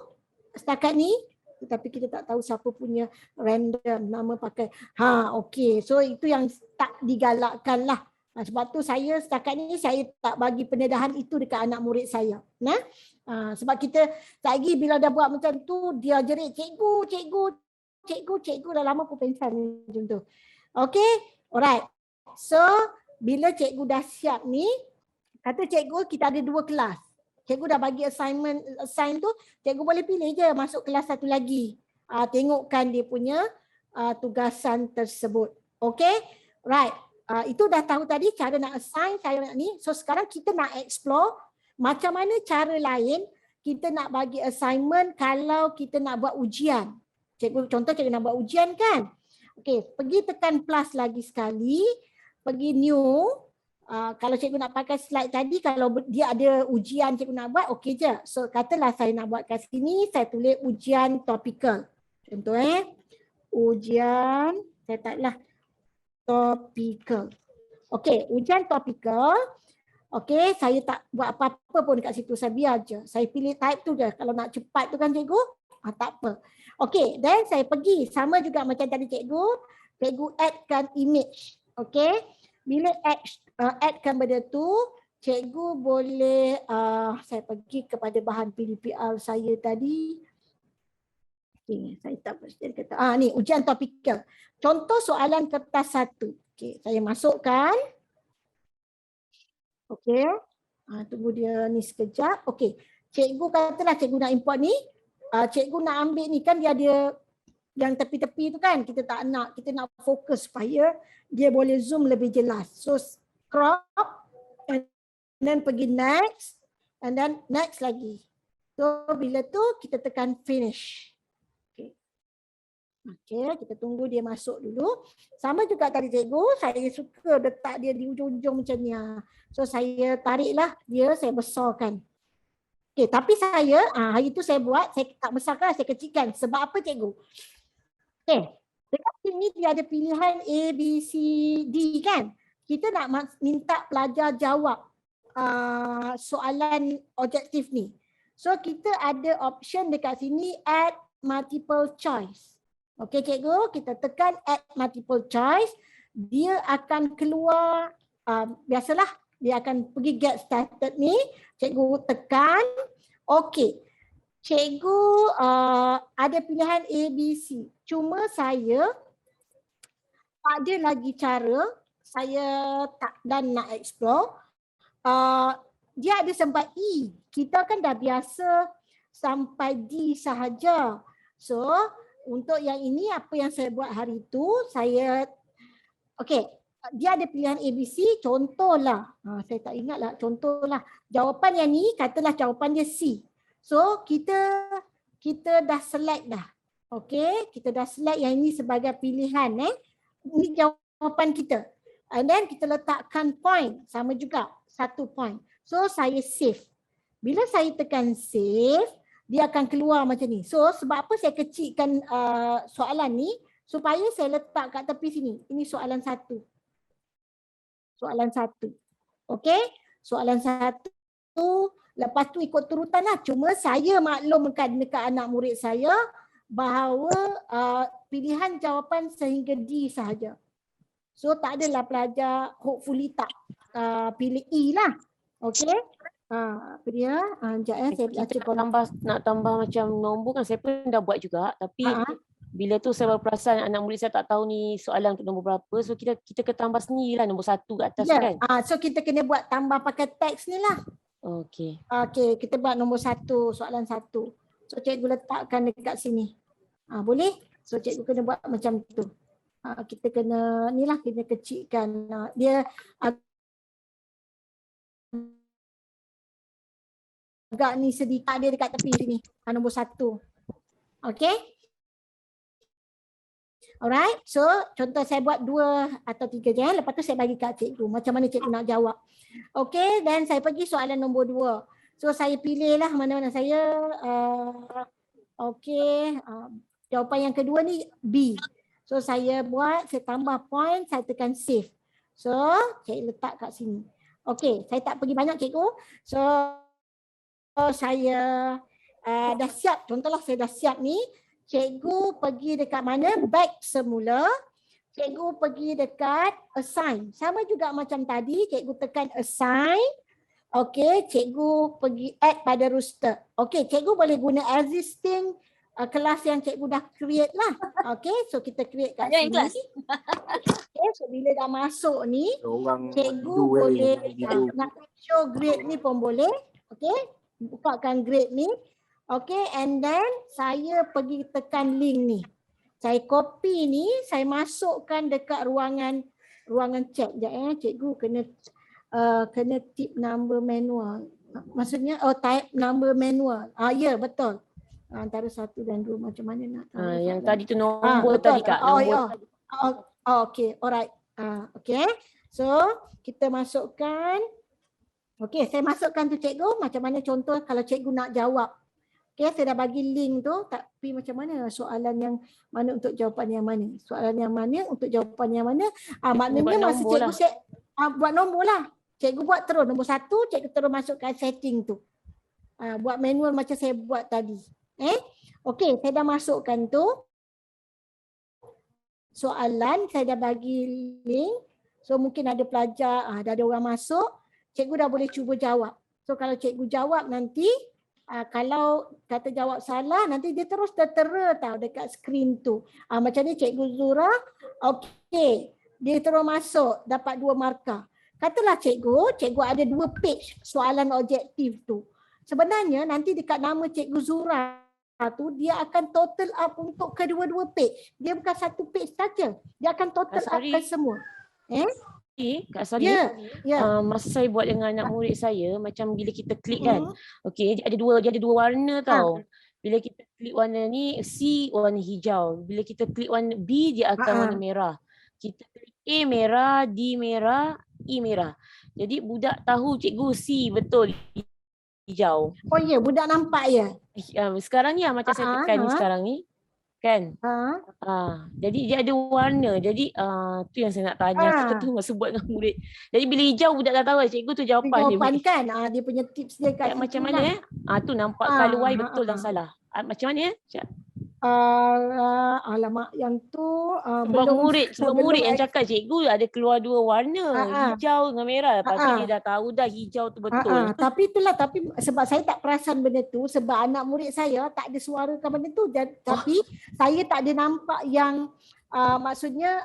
setakat ni, tapi kita tak tahu siapa punya random nama pakai. Okey, so itu yang tak digalakkan lah. Sebab tu saya setakat ni saya tak bagi pendedahan itu dekat anak murid saya. Sebab kita lagi bila dah buat macam tu, dia jerit cikgu dah lama pun pensan macam tu. Okey, alright. So bila cikgu dah siap ni, kata cikgu kita ada 2 kelas. Cikgu dah bagi assign tu, cikgu boleh pilih je masuk kelas satu lagi. Tengokkan dia punya tugasan tersebut. Okay? Right. Itu dah tahu tadi cara nak assign, cara nak ni. So sekarang kita nak explore macam mana cara lain kita nak bagi assignment kalau kita nak buat ujian. Contoh cikgu nak buat ujian kan? Okay, pergi tekan plus lagi sekali. Pergi new. Kalau cikgu nak pakai slide tadi, kalau dia ada ujian cikgu nak buat, okey je. So katalah saya nak buat kat sini, saya tulis ujian topikal. Contoh ujian, saya taklah topikal. Okey, ujian topikal. Okey, saya tak buat apa-apa pun dekat situ, saya biar je. Saya pilih type tu je. Kalau nak cepat tu kan cikgu, tak apa. Okey, then saya pergi. Sama juga macam tadi cikgu addkan image. Okey, bila addkan benda tu, cikgu boleh, saya pergi kepada bahan PDPR saya tadi. Okay, saya tak bersedia kata. Ni ujian topikal. Contoh soalan kertas 1. Okay, saya masukkan. Okey. Tunggu dia ni sekejap. Okey. Cikgu katalah cikgu nak import ni. Cikgu nak ambil ni kan dia ada yang tepi-tepi tu kan. Kita tak nak. Kita nak fokus supaya dia boleh zoom lebih jelas. So crop and then pergi next and then next lagi. So bila tu kita tekan finish. Okey, kita tunggu dia masuk dulu. Sama juga tadi cikgu, saya suka letak dia di ujung-ujung macam ni. So saya tariklah dia, saya besarkan. Okey, tapi saya hari tu saya buat, saya tak besarkan, saya kecilkan. Sebab apa cikgu? Okey, dekat sini dia ada pilihan A, B, C, D kan? Kita nak minta pelajar jawab soalan objektif ni. So kita ada option dekat sini add multiple choice. Okey cikgu, kita tekan add multiple choice. Dia akan keluar, biasalah dia akan pergi get started ni. Cikgu tekan. Okey. Cikgu ada pilihan A, B, C. Cuma saya tak ada lagi cara. Saya tak dan nak explore. Dia ada sampai E. Kita kan dah biasa sampai D sahaja. So, untuk yang ini apa yang saya buat hari itu, saya okey, dia ada pilihan ABC, contohlah. Saya tak ingatlah, contohlah. Jawapan yang ni katalah jawapan dia C. So kita dah select dah. Okey, kita dah select yang ini sebagai pilihan Ini jawapan kita. And then kita letakkan point, sama juga 1 point. So saya save. Bila saya tekan save, dia akan keluar macam ni. So sebab apa saya kecilkan soalan ni? Supaya saya letak kat tepi sini. Ini soalan 1. Soalan 1. Okey? Soalan 1. Lepas tu ikut turutan lah. Cuma saya maklumkan dekat anak murid saya bahawa pilihan jawapan sehingga D sahaja. So tak adalah pelajar hopefully tak pilih E lah. Okey? Apa dia? Sekejap saya baca. Nak tambah macam nombor kan saya pun dah buat juga, tapi bila tu saya baru perasan anak murid saya tak tahu ni soalan untuk nombor berapa, so kita kena tambah sendirilah nombor 1 kat atas kan. So kita kena buat tambah pakai teks ni lah. Okey. Okey, kita buat nombor 1, soalan 1. So cikgu letakkan dekat sini. Boleh? So cikgu kena buat macam tu. Kita kena ni lah, kita kecilkan dia agak ni sedikit dia dekat tepi sini. Nombor 1. Okey. Alright. So contoh saya buat 2 atau 3 je. Lepas tu saya bagi kat cikgu. Macam mana cikgu nak jawab. Okey. Dan saya pergi soalan nombor 2. So saya pilih lah mana-mana saya. Okey. Jawapan yang kedua ni B. So saya buat, saya tambah point, saya tekan save. So saya letak kat sini. Okey. Saya tak pergi banyak cikgu. So saya dah siap, contohlah saya dah siap ni, cikgu pergi dekat mana? Back semula, cikgu pergi dekat assign. Sama juga macam tadi, cikgu tekan assign. Okey, cikgu pergi add pada roster. Okey, cikgu boleh guna existing kelas yang cikgu dah create lah. Okey, so kita create kat sini. Okay, so bila dah masuk ni, cikgu boleh nak show grade ni pun boleh. Okey. Bukakan grade ni. Okay, and then saya pergi tekan link ni. Saya copy ni, saya masukkan dekat ruangan chat. Sekejap cikgu kena tip number manual. Maksudnya type number manual. Ya, betul. Antara 1 dan 2 macam mana nak tahu. Yang tadi tu nombor tadi Kak. Okay, alright. Okay, so kita masukkan. Okey, saya masukkan tu cikgu, macam mana contoh kalau cikgu nak jawab. Okey, saya dah bagi link tu, tapi macam mana soalan yang mana untuk jawapan yang mana? Soalan yang mana untuk jawapan yang mana? Maknanya masa cikgu buat nombor lah. Cikgu buat terus nombor 1, cikgu terus masukkan setting tu. Buat manual macam saya buat tadi. Okey, saya dah masukkan tu. Soalan, saya dah bagi link. So mungkin ada pelajar, dah ada orang masuk. Cikgu dah boleh cuba jawab. So kalau cikgu jawab nanti, kalau kata jawab salah, nanti dia terus tertera tau dekat skrin tu. Macam ni Cikgu Zura, okey, dia terus masuk, dapat 2 markah. Katalah cikgu ada 2 page soalan objektif tu. Sebenarnya nanti dekat nama Cikgu Zura tu dia akan total up untuk kedua-dua page. Dia bukan satu page saja. Dia akan total upkan semua. Kak Sari, Ya. masa saya buat dengan anak murid saya, macam bila kita klik kan, okey, dia ada dua warna tau. Bila kita klik warna ni, C warna hijau. Bila kita klik warna B, dia akan warna merah. Kita klik A merah, D merah, E merah. Jadi budak tahu cikgu C betul hijau. Oh ya, budak nampak ya. Sekarang ni macam saya tekan ni sekarang ni. Kan? Jadi dia ada warna. Jadi tu yang saya nak tanya tu masa buat dengan murid. Jadi bila hijau budak dah tahu cikgu tu jawapan dia. Jawapan kan. Dia punya tips dia kat macam mana tu nampak colour Y betul dan salah. Macam mana alamak yang tu sebab murid yang cakap cikgu ada keluar 2 warna, hijau dengan merah. Lepas tu dia dah tahu dah hijau tu betul. Tapi sebab saya tak perasan benda tu, sebab anak murid saya tak ada suarakan benda tu, tapi saya tak ada nampak yang maksudnya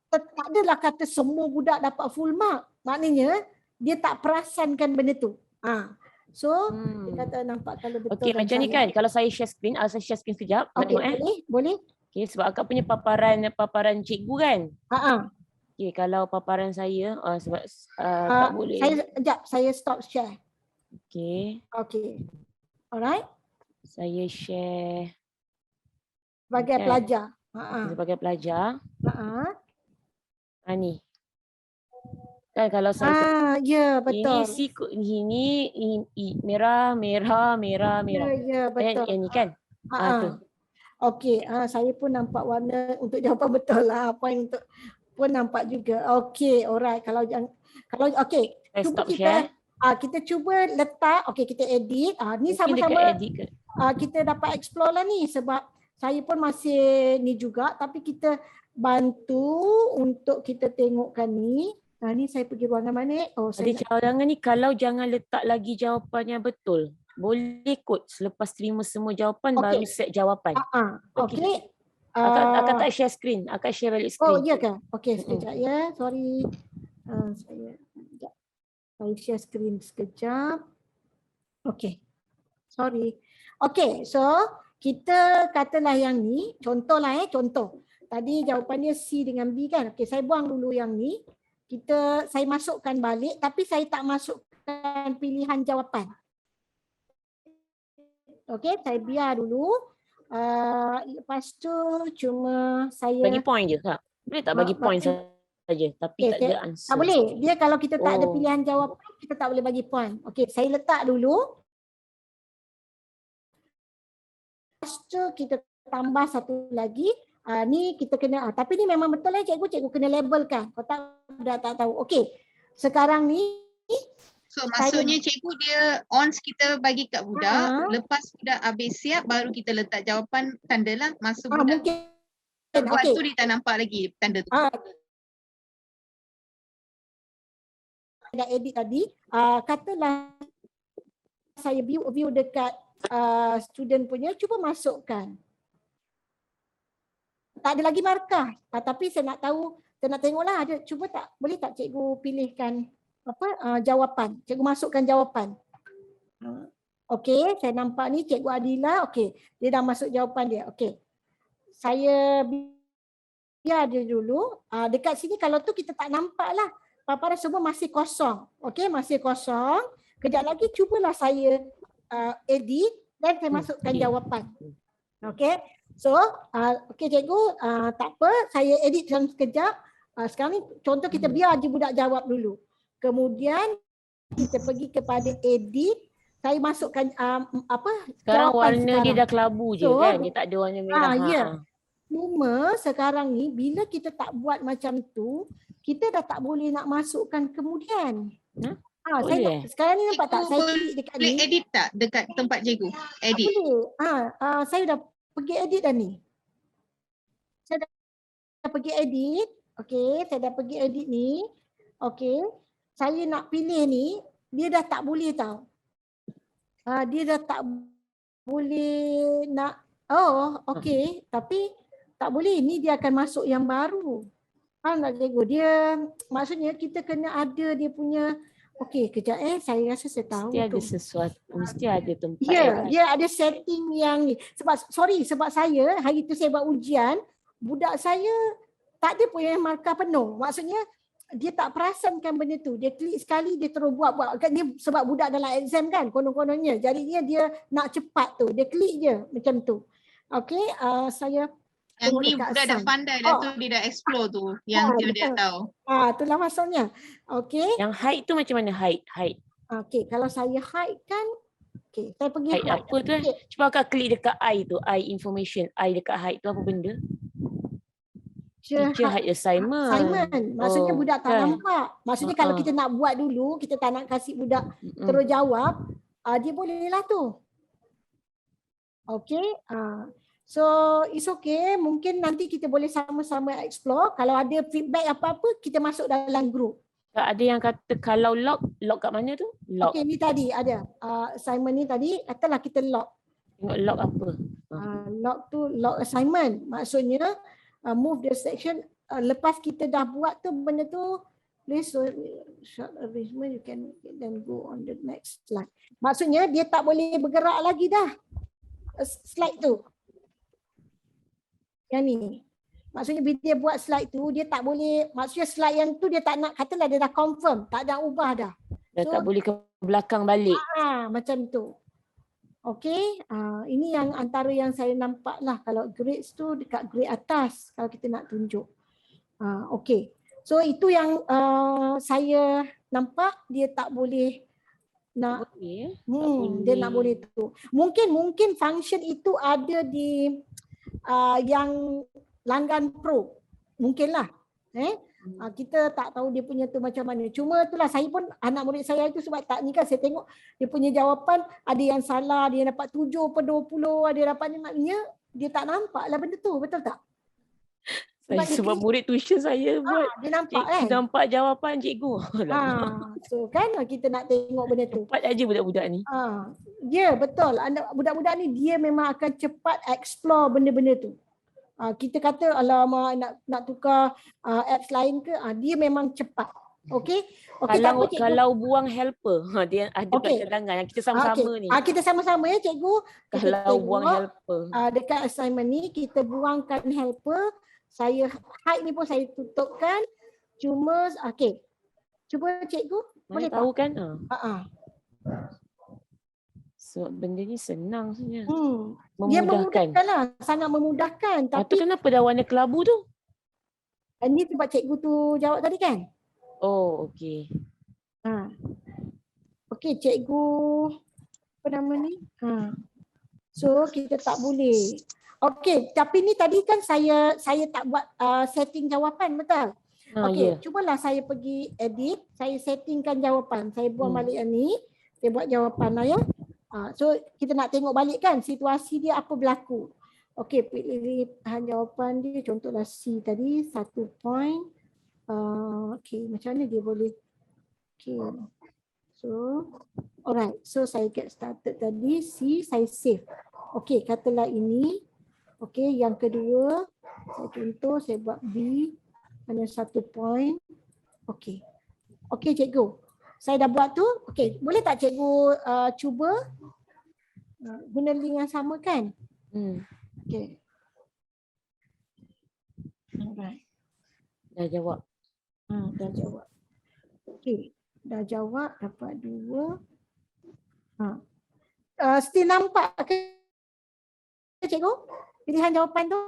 tak adalah kata semua budak dapat full mark. Maknanya dia tak perasankan benda tu. So, dia kata nampak kalau betul. Okey, macam ni kan, kalau saya share screen, sekejap. Okey, boleh. Okey, sebab akak punya paparan cikgu kan? Okey, kalau paparan saya, sebab tak boleh. Saya stop share. Okey. Alright. Saya share. Sebagai pelajar. Sebagai pelajar. Ni. Kan kalau saya ya betul. Ini merah. Ya betul. Yang ni kan? Tu. Okey, saya pun nampak warna untuk jawapan betul lah. Point untuk pun nampak juga. Okey, alright. Kalau okey, cuba kita cuba letak, okey kita edit. Ni sama-sama kita dapat explore lah ni, sebab saya pun masih ni juga, tapi kita bantu untuk kita tengokkan ni. Ni saya pergi ruangan mana? Ada cadangan ni, kalau jangan letak lagi jawapan yang betul. Boleh kot selepas terima semua jawapan baru set jawapan. Okey. Akak tak share screen, akak share balik screen. Oh, ya ke? Okey, sekejap ya. Sorry. Saya share screen sekejap. Okey. Sorry. Okey, so kita katalah yang ni, contohlah contoh. Tadi jawapannya C dengan B kan? Okey, saya buang dulu yang ni. Saya masukkan balik, tapi saya tak masukkan pilihan jawapan. Okey, saya biar dulu. Lepas tu cuma saya bagi point je, Kak. Boleh tak bagi point saja, tapi tak ada answer. Tak boleh. Dia kalau kita tak ada pilihan jawapan, kita tak boleh bagi point. Okey, saya letak dulu. Lepas tu kita tambah satu lagi. Ni kita kena, tapi ni memang betul lah cikgu kena labelkan. Kau tak tahu. Okey. Sekarang ni so maksudnya cikgu dia ons kita bagi kat budak, lepas budak habis siap baru kita letak jawapan tanda lah. Masa budak buat tu dia tak nampak lagi tanda tu. Dah edit tadi, katalah saya view dekat student punya, cuba masukkan. Tak ada lagi markah, tapi saya nak tengoklah ada, cuba tak, boleh tak cikgu pilihkan jawapan, cikgu masukkan jawapan. Okey, saya nampak ni Cikgu Adila, okey, dia dah masuk jawapan dia. Okey, saya biar dia dulu. Dekat sini kalau tu kita tak nampak lah, paparan semua masih kosong. Okey, masih kosong. Kejap lagi cubalah saya edit dan saya masukkan jawapan. Okey. So, okey cikgu, tak apa, saya edit dalam sekejap. Sekarang ni contoh kita biar je budak jawab dulu. Kemudian kita pergi kepada edit, saya masukkan sekarang warna dia dah kelabu je kan, dia tak ada warna merah. Ya. Cuma sekarang ni bila kita tak buat macam tu, kita dah tak boleh nak masukkan kemudian. Sekarang ni nampak tak? Saya klik dekat ni. Boleh edit tak dekat tempat cikgu? Edit. Saya dah pergi edit dah ni. Saya dah pergi edit. Okey, saya dah pergi edit ni. Okey. Saya nak pilih ni, dia dah tak boleh tau. Dia dah tak boleh nak, okey, tapi tak boleh, ni dia akan masuk yang baru. Faham tak cikgu? Dia maksudnya kita kena ada dia punya, okey kejap saya rasa saya tahu Mesti ada tu. sesuatu, mesti ada tempat. Ya, dia ada setting yang ni. Sebab saya hari tu saya buat ujian, budak saya tak ada pun yang markah penuh. Maksudnya dia tak perasankan benda tu. Dia klik sekali dia terus buat. Kan dia sebab budak dalam exam kan konon-kononnya. Jadi dia nak cepat tu. Dia klik je macam tu. Okey, saya yang ni budak dah pandai dah tu, dia dah explore tu yang dia tahu. Itulah maksudnya. Okey. Yang height tu macam mana height? Okey, kalau saya height kan, okey, saya pergi height apa tu Cuba akak klik dekat I tu, I information, I dekat height tu apa benda? Teacher height assignment. Maksudnya budak tak nampak. Maksudnya kalau kita nak buat dulu, kita tak nak kasih budak terus jawab, dia boleh lah tu. Okey. So it's okay, mungkin nanti kita boleh sama-sama explore. Kalau ada feedback apa-apa, kita masuk dalam group. Ada yang kata kalau log kat mana tu? Log. Okey, ni tadi ada assignment ni tadi, katalah kita log. Tengok log apa? Log tu log assignment. Maksudnya move the section, lepas kita dah buat tu benda tu, please short arrangement, you can then go on the next slide. Maksudnya dia tak boleh bergerak lagi dah slide tu. Yang ni. Maksudnya bila dia buat slide tu, dia tak boleh, maksudnya slide yang tu dia tak nak, katalah dia dah confirm, tak ada ubah dah. Dah tak boleh ke belakang balik. Macam tu. Okey, ini yang antara yang saya nampak lah. Kalau grades tu dekat grade atas, kalau kita nak tunjuk. Okey, so itu yang saya nampak dia tak boleh nak, dia nak boleh tu. Mungkin function itu ada di yang langgan pro, mungkinlah. Kita tak tahu dia punya tu macam mana. Cuma itulah, saya pun anak murid saya itu sebab tak ni kan, saya tengok dia punya jawapan ada yang salah, dia dapat 7/20, ada dapat ni, maknanya dia tak nampak lah benda tu, betul tak? Sebab murid tuition saya buat, dia nampak kan? Nampak jawapan cikgu. So kan kita nak tengok benda tu. Cepat aja budak-budak ni. Ya, betul. Budak-budak ni dia memang akan cepat explore benda-benda tu. Kita kata alamak nak tukar apps lain ke, dia memang cepat. Okey. Kalau buang helper, dia ada kat cadangan yang kita sama-sama ni. Kita sama-sama ya cikgu. Kalau buang helper. Dekat assignment ni kita buangkan helper. Saya height ni pun saya tutupkan. Cuma okey. Cuba cikgu boleh tahu tak? Kan? So benda ni senang sebenarnya. Dia memudahkan lah, sangat memudahkan. Tapi kenapa dah warna kelabu tu? Ini sebab cikgu tu jawab tadi kan? Oh, okey. Okey, cikgu apa nama ni? So kita tak boleh. Okey, tapi ni tadi kan saya tak buat setting jawapan, betul? Okey, cubalah saya pergi edit, saya settingkan jawapan. Saya buang balik yang ni, saya buat jawapan lah ya. So kita nak tengok balik kan situasi dia apa berlaku. Okey, pilihan jawapan dia contohlah C tadi 1 point. Okey, macam mana dia boleh? Okey. So, alright. So saya get started tadi C, saya save. Okey, katalah ini. Okey, yang kedua, saya contoh, saya buat B, hanya 1 point. Okey. Okey, cikgu. Saya dah buat tu. Okey, boleh tak cikgu cuba guna link yang sama kan? Okey. Alright. Dah jawab. Dah jawab. Okey, dah jawab, dapat 2. Still nampak ke cikgu? Pilihan jawapan tu?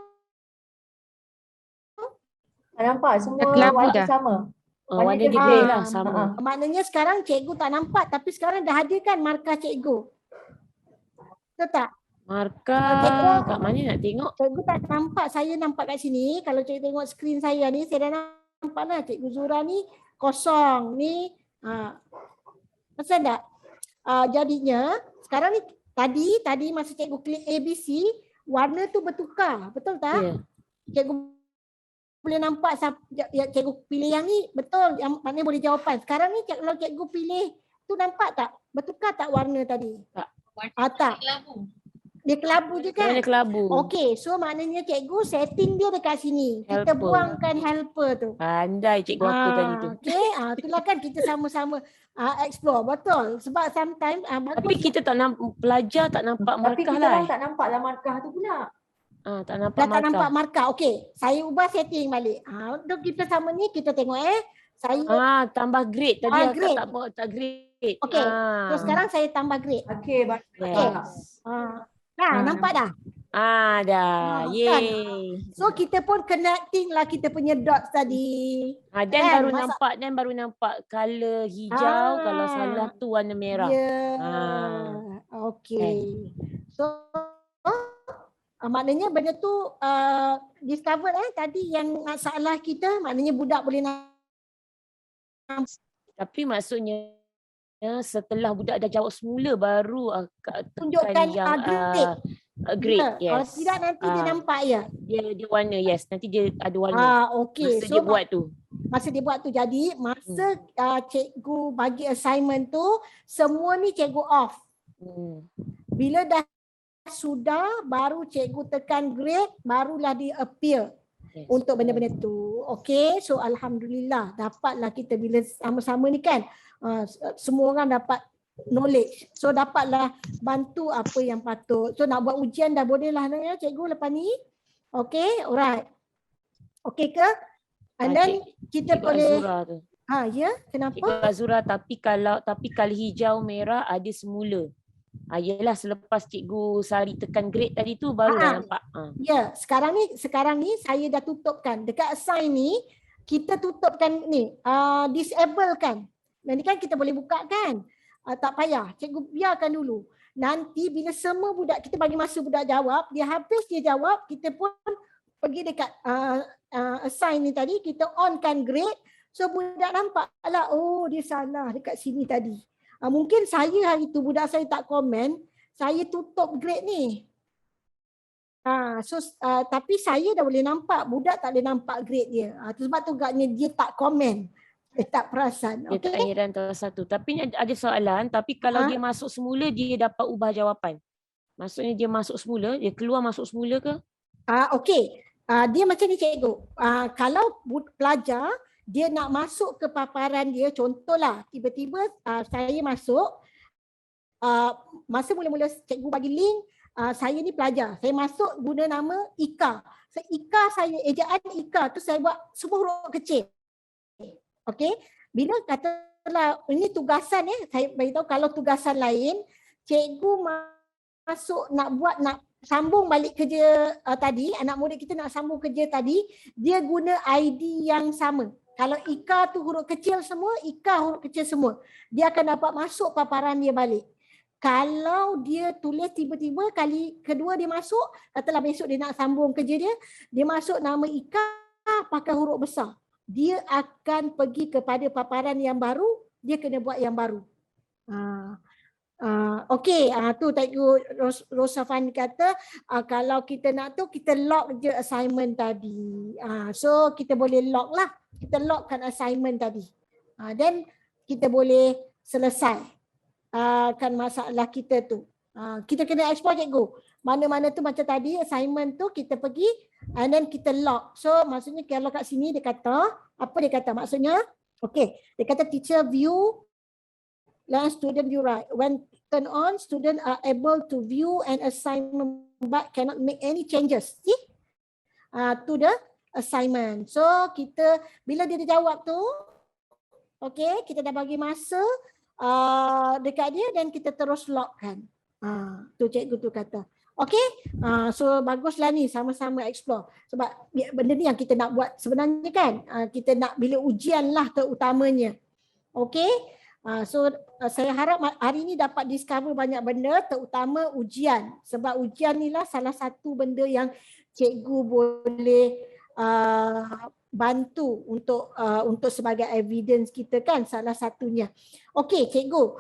Nampak semua warna sama. Warna dia grey lah sama. Maknanya sekarang cikgu tak nampak tapi sekarang dah ada kan markah cikgu. Betul tak? Markah kat mana nak tengok? Cikgu tak nampak, saya nampak kat sini. Kalau cikgu tengok skrin saya ni, saya dah nampak lah cikgu Zura ni kosong ni. Pasal tak? Jadinya sekarang ni tadi masa cikgu klik ABC, warna tu bertukar, betul tak? Yeah. Cikgu boleh nampak cikgu pilih yang ni betul, yang maknanya boleh jawapan. Sekarang ni kalau cikgu pilih tu nampak tak? Bertukar tak warna tadi? Tak. Tak. Dia kelabu je kan? Dia kelabu. Okey, so maknanya cikgu setting dia dekat sini. Kita Helper. buangkan helper tu. Pandai cikgu apa tadi tu. Okey, itulah kan kita sama-sama explore. Betul. Sebab sometimes Tapi kita tak nampak, pelajar tak nampak Tapi markah kita lah. orang tak nampak lah markah tu pula. Tak nampak dah tak markah. nampak markah. Okey, saya ubah setting balik. Untuk kita sama ni, kita tengok saya tambah grade tadi akak grade. tak grade. Okey. So sekarang saya tambah grade. Okey, baik. Yes. Nampak dah? Dah. Kan? Yeay. So kita pun connecting lah kita punya dots tadi. Dan Kan? baru nampak color hijau, kalau salah tu warna merah. Okey. So maknanya benda tu discover tadi yang masalah kita, maknanya budak boleh Tapi maksudnya setelah budak dah jawab semula baru akak tunjukkan yang grade. Yes. Kalau tidak nanti dia nampak ya. Dia warna, yes. Nanti dia ada warna. Okey. Masa dia buat tu. Masa dia buat tu. Jadi masa cikgu bagi assignment tu, semua ni cikgu off. Bila dah sudah, baru cikgu tekan grade, barulah dia appear. Yes. Untuk benda-benda tu. Okey, so alhamdulillah dapatlah kita bila sama-sama ni kan, semua orang dapat knowledge. So dapatlah bantu apa yang patut. So nak buat ujian dah boleh lah ya cikgu lepas ni. Okey, alright. Okey ke? And then kita boleh ya, kenapa? Cikgu Azura, tapi kalau hijau merah ada semula. Yelah selepas cikgu Sari tekan grade tadi tu baru nampak. Ya, sekarang ni saya dah tutupkan. Dekat assign ni kita tutupkan ni, disable kan. Nanti kan kita boleh buka kan. Tak payah, cikgu biarkan dulu. Nanti bila semua budak, kita bagi masa budak jawab, dia habis dia jawab, kita pun pergi dekat assign ni tadi, kita onkan grade. So budak nampak lah, oh dia salah dekat sini tadi. Mungkin saya hari tu budak saya tak komen, saya tutup grade ni. Tapi saya dah boleh nampak, budak tak boleh nampak grade dia. Sebab tu agaknya dia tak komen. Tak perasan. Dia tak heran satu. Tapi ada soalan, tapi kalau dia masuk semula, dia dapat ubah jawapan. Maksudnya dia masuk semula, dia keluar masuk semula ke? Okey. Dia macam ni cikgu. Kalau pelajar, dia nak masuk ke paparan dia, contohlah tiba-tiba saya masuk, masa mula-mula cikgu bagi link, saya ni pelajar, saya masuk guna nama Ika. Ika saya, ejaan Ika tu saya buat semua huruf kecil. Okey, bila katalah ini tugasan saya beritahu kalau tugasan lain, cikgu masuk nak sambung balik kerja tadi, anak murid kita nak sambung kerja tadi, dia guna ID yang sama. Kalau Ika tu huruf kecil semua, Ika huruf kecil semua. Dia akan dapat masuk paparan dia balik. Kalau dia tulis tiba-tiba kali kedua dia masuk, katalah besok dia nak sambung kerja dia masuk nama Ika pakai huruf besar. Dia akan pergi kepada paparan yang baru, dia kena buat yang baru. Okey, tu Cikgu Rosafan kata kalau kita nak tu kita lock je assignment tadi. So kita boleh lock lah. Kita lockkan assignment tadi. Then kita boleh selesai kan masalah kita tu. Kita kena explore cikgu. Mana-mana tu macam tadi assignment tu kita pergi and then kita lock. So maksudnya kalau kat sini dia kata, apa dia kata maksudnya? Okey, dia kata teacher view and student view right. When turn on, student are able to view and assignment but cannot make any changes. See? To the assignment. So kita bila dia jawab tu, okey, kita dah bagi masa dekat dia dan kita terus lockkan. Tu cikgu tu kata. Okey, so baguslah ni sama-sama explore. Sebab benda ni yang kita nak buat sebenarnya kan. Kita nak bila ujian lah terutamanya. Okey, so saya harap hari ni dapat discover banyak benda terutama ujian. Sebab ujian ni lah salah satu benda yang cikgu boleh bantu untuk sebagai evidence kita kan salah satunya. Okey cikgu,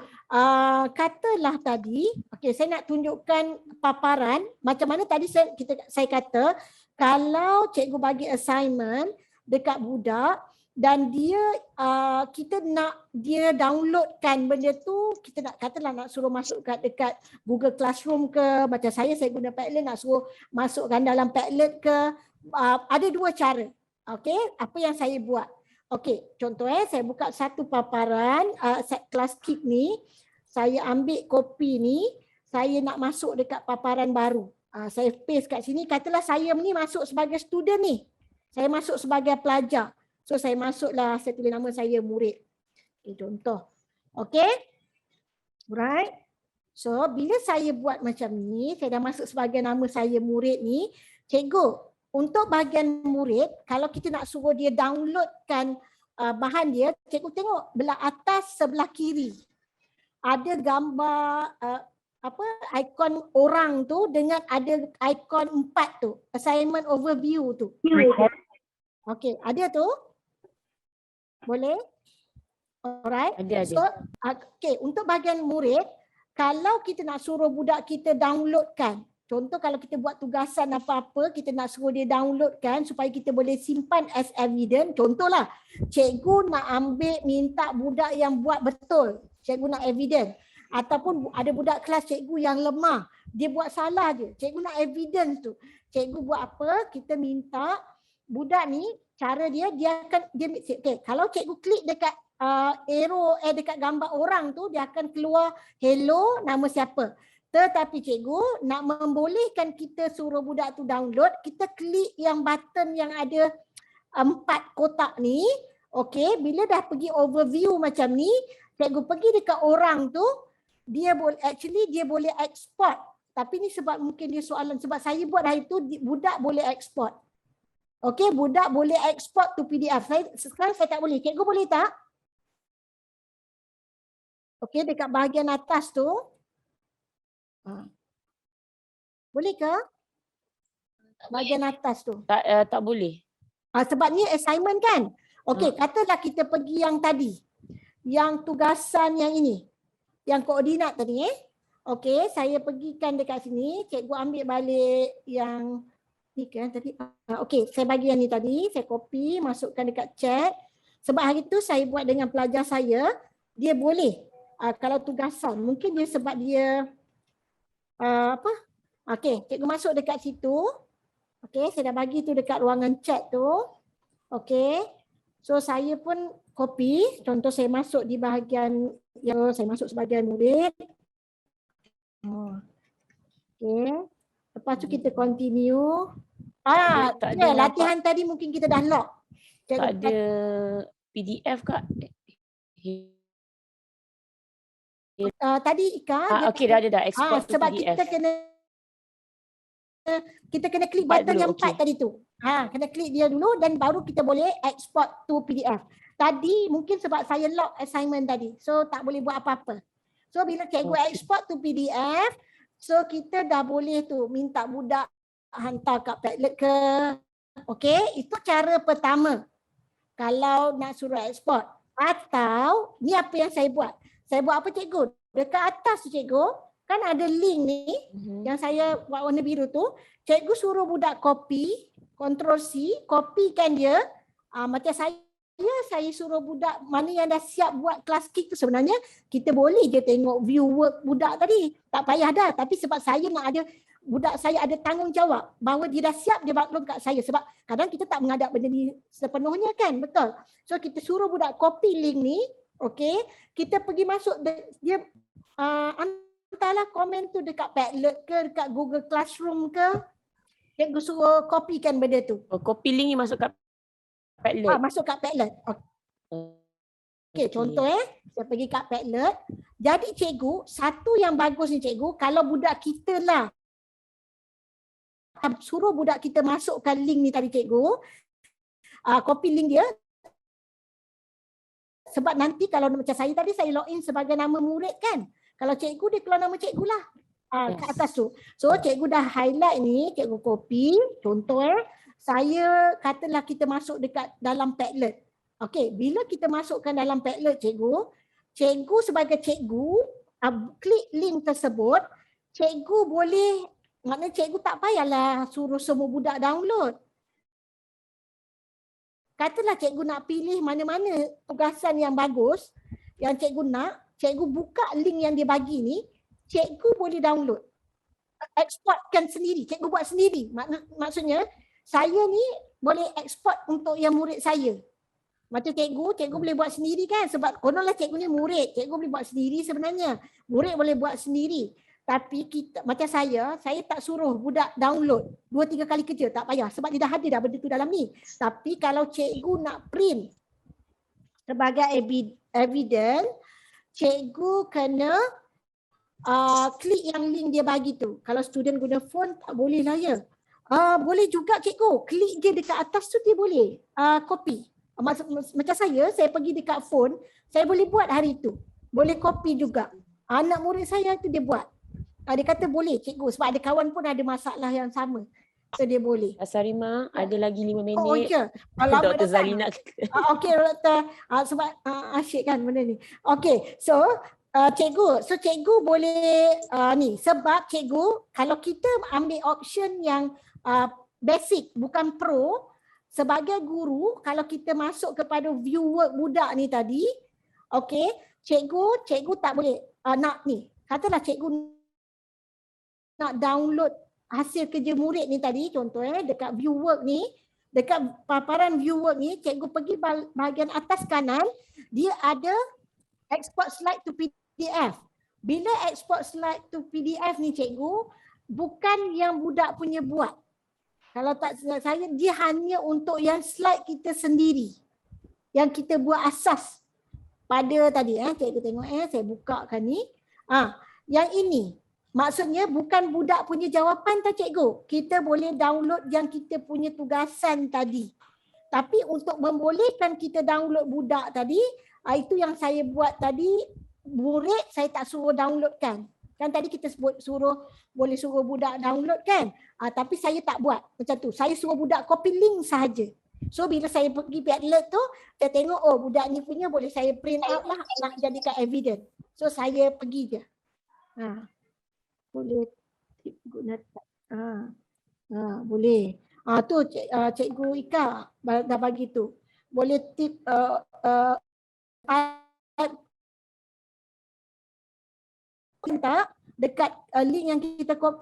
katalah tadi, okey saya nak tunjukkan paparan macam mana tadi saya kata kalau cikgu bagi assignment dekat budak, dan dia kita nak dia downloadkan benda tu, kita nak katalah nak suruh masuk dekat Google Classroom ke, macam saya guna Padlet, nak suruh masukkan dalam Padlet ke, ada dua cara. Okey, apa yang saya buat? Okey, contoh saya buka satu paparan ClassKit ni, saya ambil kopi ni, saya nak masuk dekat paparan baru. Saya paste kat sini, katalah saya ni masuk sebagai student ni. Saya masuk sebagai pelajar. So saya masuklah, saya tulis nama saya murid. Okay, contoh. Okay. Right. So bila saya buat macam ni, saya dah masuk sebagai nama saya murid ni. Cikgu, untuk bahagian murid, kalau kita nak suruh dia downloadkan bahan dia, cikgu tengok belah atas sebelah kiri. Ada gambar ikon orang tu dengan ada ikon 4 tu, assignment overview tu. Okey, ada tu? Boleh? Alright. Ada. So, okey, untuk bahagian murid, kalau kita nak suruh budak kita downloadkan, contoh kalau kita buat tugasan apa-apa, kita nak suruh dia downloadkan supaya kita boleh simpan as evidence. Contohlah, cikgu nak ambil minta budak yang buat betul. Cikgu nak evidence. Ataupun ada budak kelas cikgu yang lemah, dia buat salah je. Cikgu nak evidence tu. Cikgu buat apa? Kita minta budak ni, cara dia akan okay, kalau cikgu klik dekat arrow dekat gambar orang tu, dia akan keluar hello, nama siapa. Tetapi cikgu nak membolehkan kita suruh budak tu download, kita klik yang button yang ada 4 kotak ni. Okey, bila dah pergi overview macam ni, cikgu pergi dekat orang tu, dia boleh export. Tapi ni sebab mungkin dia soalan, sebab saya buat hari tu budak boleh export. Okey, budak boleh export to PDF. Sekarang saya tak boleh. Cikgu boleh tak? Okey, dekat bahagian atas tu. Boleh ke? Bahagian atas tu. Tak boleh. Sebab ni assignment kan? Okey, katalah kita pergi yang tadi. Yang tugasan yang ini. Yang koordinat tadi Okey, saya pergikan dekat sini. Cikgu ambil balik yang ni kan tadi. Okey, saya bagi yang ni tadi. Saya copy, masukkan dekat chat. Sebab hari tu saya buat dengan pelajar saya. Dia boleh. Kalau tugasan. Mungkin dia sebab dia Okey, cikgu masuk dekat situ. Okey, saya dah bagi tu dekat ruangan chat tu. Okey. So saya pun copy. Contoh saya masuk di bahagian yang saya masuk sebagai murid. Okey. Lepas tu kita continue. Latihan tadi mungkin kita dah lock. Tak ada PDF kak? Tadi Ika. Okey, dah ada export to sebab PDF. Kita kena klik button yang 4 tadi tu. Kena klik dia dulu dan baru kita boleh export to PDF. Tadi mungkin sebab saya lock assignment tadi. So tak boleh buat apa-apa. So bila cikgu export to PDF, so kita dah boleh tu minta budak hantar kat Padlet ke. Okey, itu cara pertama. Kalau nak suruh export. Atau ni apa yang saya buat. Saya buat apa cikgu? Dekat atas tu cikgu, kan ada link ni yang saya buat warna biru tu. Cikgu suruh budak copy, Ctrl C, copykan dia. Macam saya suruh budak mana yang dah siap buat ClassKit tu, sebenarnya kita boleh je tengok view work budak tadi. Tak payah dah. Tapi sebab saya nak ada budak saya ada tanggungjawab bahawa dia dah siap, dia upload kat saya. Sebab kadang kita tak menghadap benda ni sepenuhnya kan, betul. So kita suruh budak copy link ni, okey. Kita pergi masuk, dia hantarlah komen tu dekat Padlet ke, dekat Google Classroom ke. Cikgu suruh copykan benda tu. Copy link ni masuk kat Padlet. Masuk kat Padlet. Okey, contoh saya pergi kat Padlet. Jadi cikgu, satu yang bagus ni cikgu, kalau budak kita lah suruh budak kita masukkan link ni tadi cikgu, copy link dia. Sebab nanti kalau macam saya tadi, saya login sebagai nama murid kan. Kalau cikgu, dia keluar nama cikgu lah. Kat atas tu. So cikgu dah highlight ni, cikgu copy. Contoh saya katalah kita masuk dekat dalam Padlet. Okey, bila kita masukkan dalam Padlet cikgu sebagai cikgu, klik link tersebut, cikgu boleh, maknanya cikgu tak payahlah suruh semua budak download. katalah cikgu nak pilih mana-mana tugasan yang bagus yang cikgu nak, cikgu buka link yang dia bagi ni, cikgu boleh download. Exportkan sendiri, cikgu buat sendiri. Maksudnya saya ni boleh export untuk yang murid saya. Macam cikgu boleh buat sendiri kan, sebab kononlah cikgu ni murid, cikgu boleh buat sendiri sebenarnya. Murid boleh buat sendiri. Tapi kita, macam saya tak suruh budak download 2-3 kali kerja, tak payah sebab dia dah ada dah benda tu dalam ni. Tapi kalau cikgu nak print sebagai evidence, cikgu kena klik yang link dia bagi tu. Kalau student guna phone tak boleh lah ya. Boleh juga cikgu, klik je dekat atas tu dia boleh copy. Macam saya pergi dekat phone, saya boleh buat hari tu. Boleh copy juga. Anak murid saya tu dia buat. Dia kata boleh cikgu sebab ada kawan pun ada masalah yang sama. So dia boleh. Sarima, ada lagi 5 minit. Oh ya. Dr. Zarina. Okey doktor. Sebab asyik kan benda ni. Okey. So cikgu boleh ni sebab cikgu kalau kita ambil option yang basic bukan pro, sebagai guru kalau kita masuk kepada view work budak ni tadi, okey, cikgu tak boleh nak ni. Katalah cikgu nak download hasil kerja murid ni tadi, contoh dekat view work ni, dekat paparan view work ni, cikgu pergi bahagian atas kanan, dia ada export slide to PDF. Bila export slide to PDF ni cikgu, bukan yang budak punya buat. Kalau tak saya, dia hanya untuk yang slide kita sendiri. Yang kita buat asas pada tadi. Cikgu tengok saya bukakan ni. Yang ini. Maksudnya bukan budak punya jawapan tak cikgu. Kita boleh download yang kita punya tugasan tadi. Tapi untuk membolehkan kita download budak tadi, itu yang saya buat tadi, murid saya tak suruh downloadkan. Kan tadi kita boleh suruh budak download kan? Tapi saya tak buat macam tu. Saya suruh budak copy link sahaja. So bila saya pergi Padlet tu, saya tengok budak ni punya boleh saya print out lah nak jadikan evidence. So saya pergi je. Boleh guna boleh. Tu cikgu Ika dah bagi tu. Boleh tip tak dekat link yang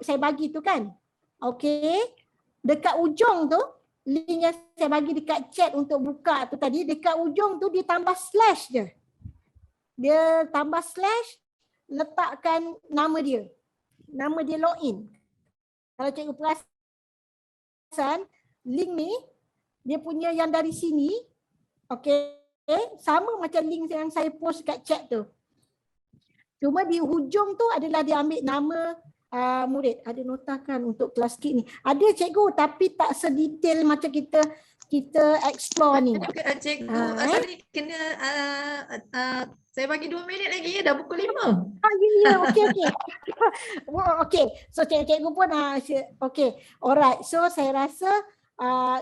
saya bagi tu kan. Okey. Dekat ujung tu link yang saya bagi dekat chat untuk buka tu tadi, dekat ujung tu dia tambah slash je. Dia tambah slash, letakkan nama dia. Nama dia login. Kalau cikgu perasan, link ni dia punya yang dari sini, okey, sama macam link yang saya post kat chat tu. Cuma di hujung tu adalah dia ambil nama murid. Ada notakan untuk kelas kit ni. Ada cikgu tapi tak sedetail macam kita explore ni. Cikgu, sorry, kena saya bagi 2 minit lagi ya, dah pukul 5. Ya, okey. Okey. So cikgu pun okey. Alright. So saya rasa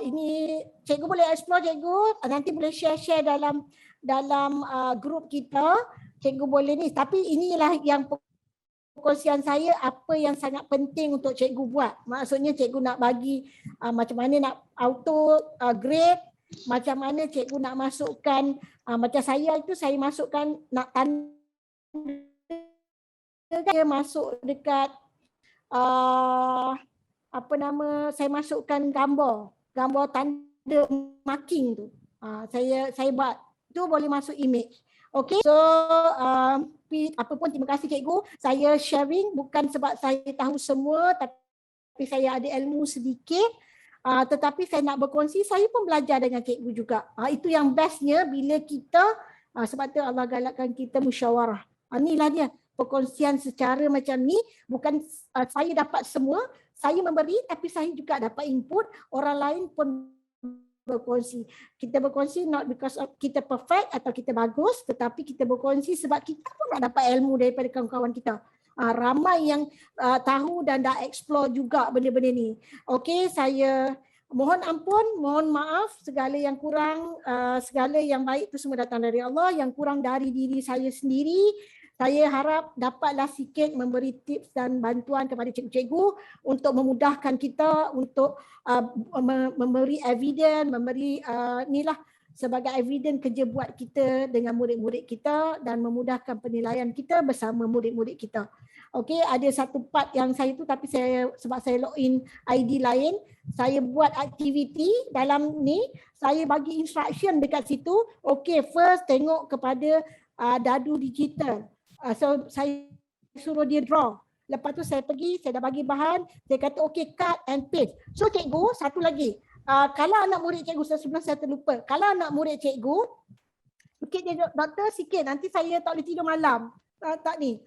ini cikgu boleh explore cikgu, nanti boleh share dalam grup kita. Cikgu boleh ni, tapi inilah yang perkongsian saya apa yang sangat penting untuk cikgu buat. Maksudnya cikgu nak bagi macam mana nak auto grade, macam mana cikgu nak masukkan macam saya itu saya masukkan nak tanda dia masuk dekat saya masukkan gambar tanda marking tu. Saya buat tu boleh masuk image. Okey. So apa pun terima kasih cikgu. Saya sharing bukan sebab saya tahu semua tapi saya ada ilmu sedikit. Tetapi saya nak berkongsi, saya pun belajar dengan cikgu juga. Itu yang bestnya bila kita, sebab tu Allah galakkan kita musyawarah. Inilah dia, perkongsian secara macam ni, bukan saya dapat semua, saya memberi tapi saya juga dapat input, orang lain pun berkongsi. Kita berkongsi not because of kita perfect atau kita bagus, tetapi kita berkongsi sebab kita pun nak dapat ilmu daripada kawan-kawan kita. Ramai yang tahu dan dah explore juga benda-benda ni. Okey, saya mohon ampun, mohon maaf segala yang kurang, segala yang baik itu semua datang dari Allah, yang kurang dari diri saya sendiri. saya harap dapatlah sikit memberi tips dan bantuan kepada cikgu-cikgu untuk memudahkan kita untuk memberi evidence, memberi inilah sebagai evidence kerja buat kita dengan murid-murid kita dan memudahkan penilaian kita bersama murid-murid kita. Okey, ada satu part yang saya tu tapi sebab saya login ID lain, saya buat aktiviti dalam ni, saya bagi instruction dekat situ. Okey, first tengok kepada dadu digital. So saya suruh dia draw. Lepas tu saya pergi, saya dah bagi bahan, saya kata okey cut and paste. So cikgu, satu lagi. Kalau anak murid cikgu, sebelum saya terlupa, kalau anak murid cikgu, sikit je doktor, sikit, nanti saya tak boleh tidur malam. Tak ni.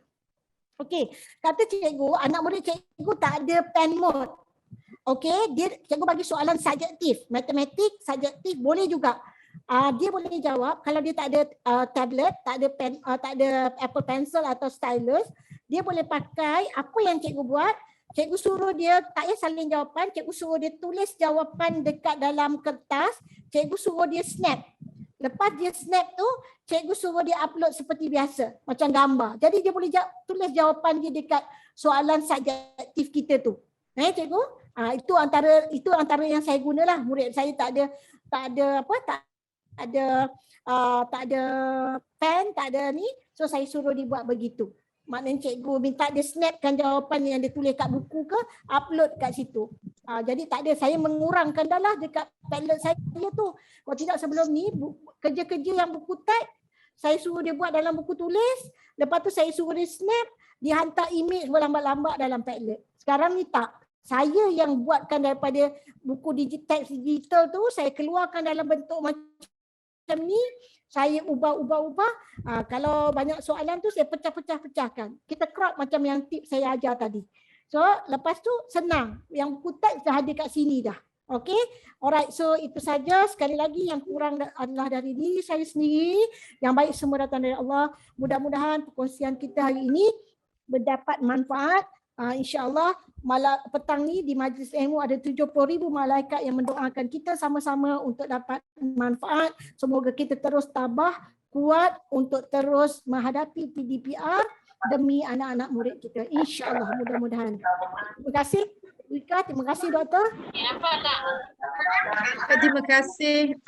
Okey, kata cikgu, anak murid cikgu tak ada pen mode. Okey, cikgu bagi soalan subjektif, matematik, subjektif, boleh juga. Dia boleh jawab kalau dia tak ada tablet, tak ada pen, tak ada Apple Pencil atau stylus, dia boleh pakai apa yang cikgu buat. Cikgu suruh dia, tak payah salin jawapan, cikgu suruh dia tulis jawapan dekat dalam kertas, cikgu suruh dia snap. Lepas dia snap tu, cikgu suruh dia upload seperti biasa, macam gambar. Jadi dia boleh tulis jawapan dia dekat soalan subjektif kita tu. Cikgu? Itu antara yang saya gunalah. Murid saya tak ada pen, tak ada ni. So saya suruh dia buat begitu. Maknanya cikgu minta dia snapkan jawapan yang dia tulis kat buku ke, upload kat situ. Jadi tak ada, saya mengurangkan dah lah dekat tablet saya tu. Kalau tidak sebelum ni, kerja-kerja yang buku type, saya suruh dia buat dalam buku tulis, lepas tu saya suruh dia snap, dia hantar image berlambat-lambat dalam tablet. Sekarang ni tak. Saya yang buatkan daripada buku digital tu, saya keluarkan dalam bentuk macam ni, saya ubah. Kalau banyak soalan tu saya pecahkan. Kita crop macam yang tip saya ajar tadi. So lepas tu senang. Yang buku teks dah ada kat sini dah. Okay. Alright. So itu saja. Sekali lagi yang kurang adalah dari diri saya sendiri. Yang baik semua datang dari Allah. Mudah-mudahan perkongsian kita hari ini mendapat manfaat. InsyaAllah petang ni di Majlis Ilmu ada 70,000 malaikat yang mendoakan kita sama-sama untuk dapat manfaat. Semoga kita terus tabah, kuat untuk terus menghadapi PDPR demi anak-anak murid kita. InsyaAllah mudah-mudahan. Terima kasih Wika, terima kasih doktor. Nampak tak? Terima kasih.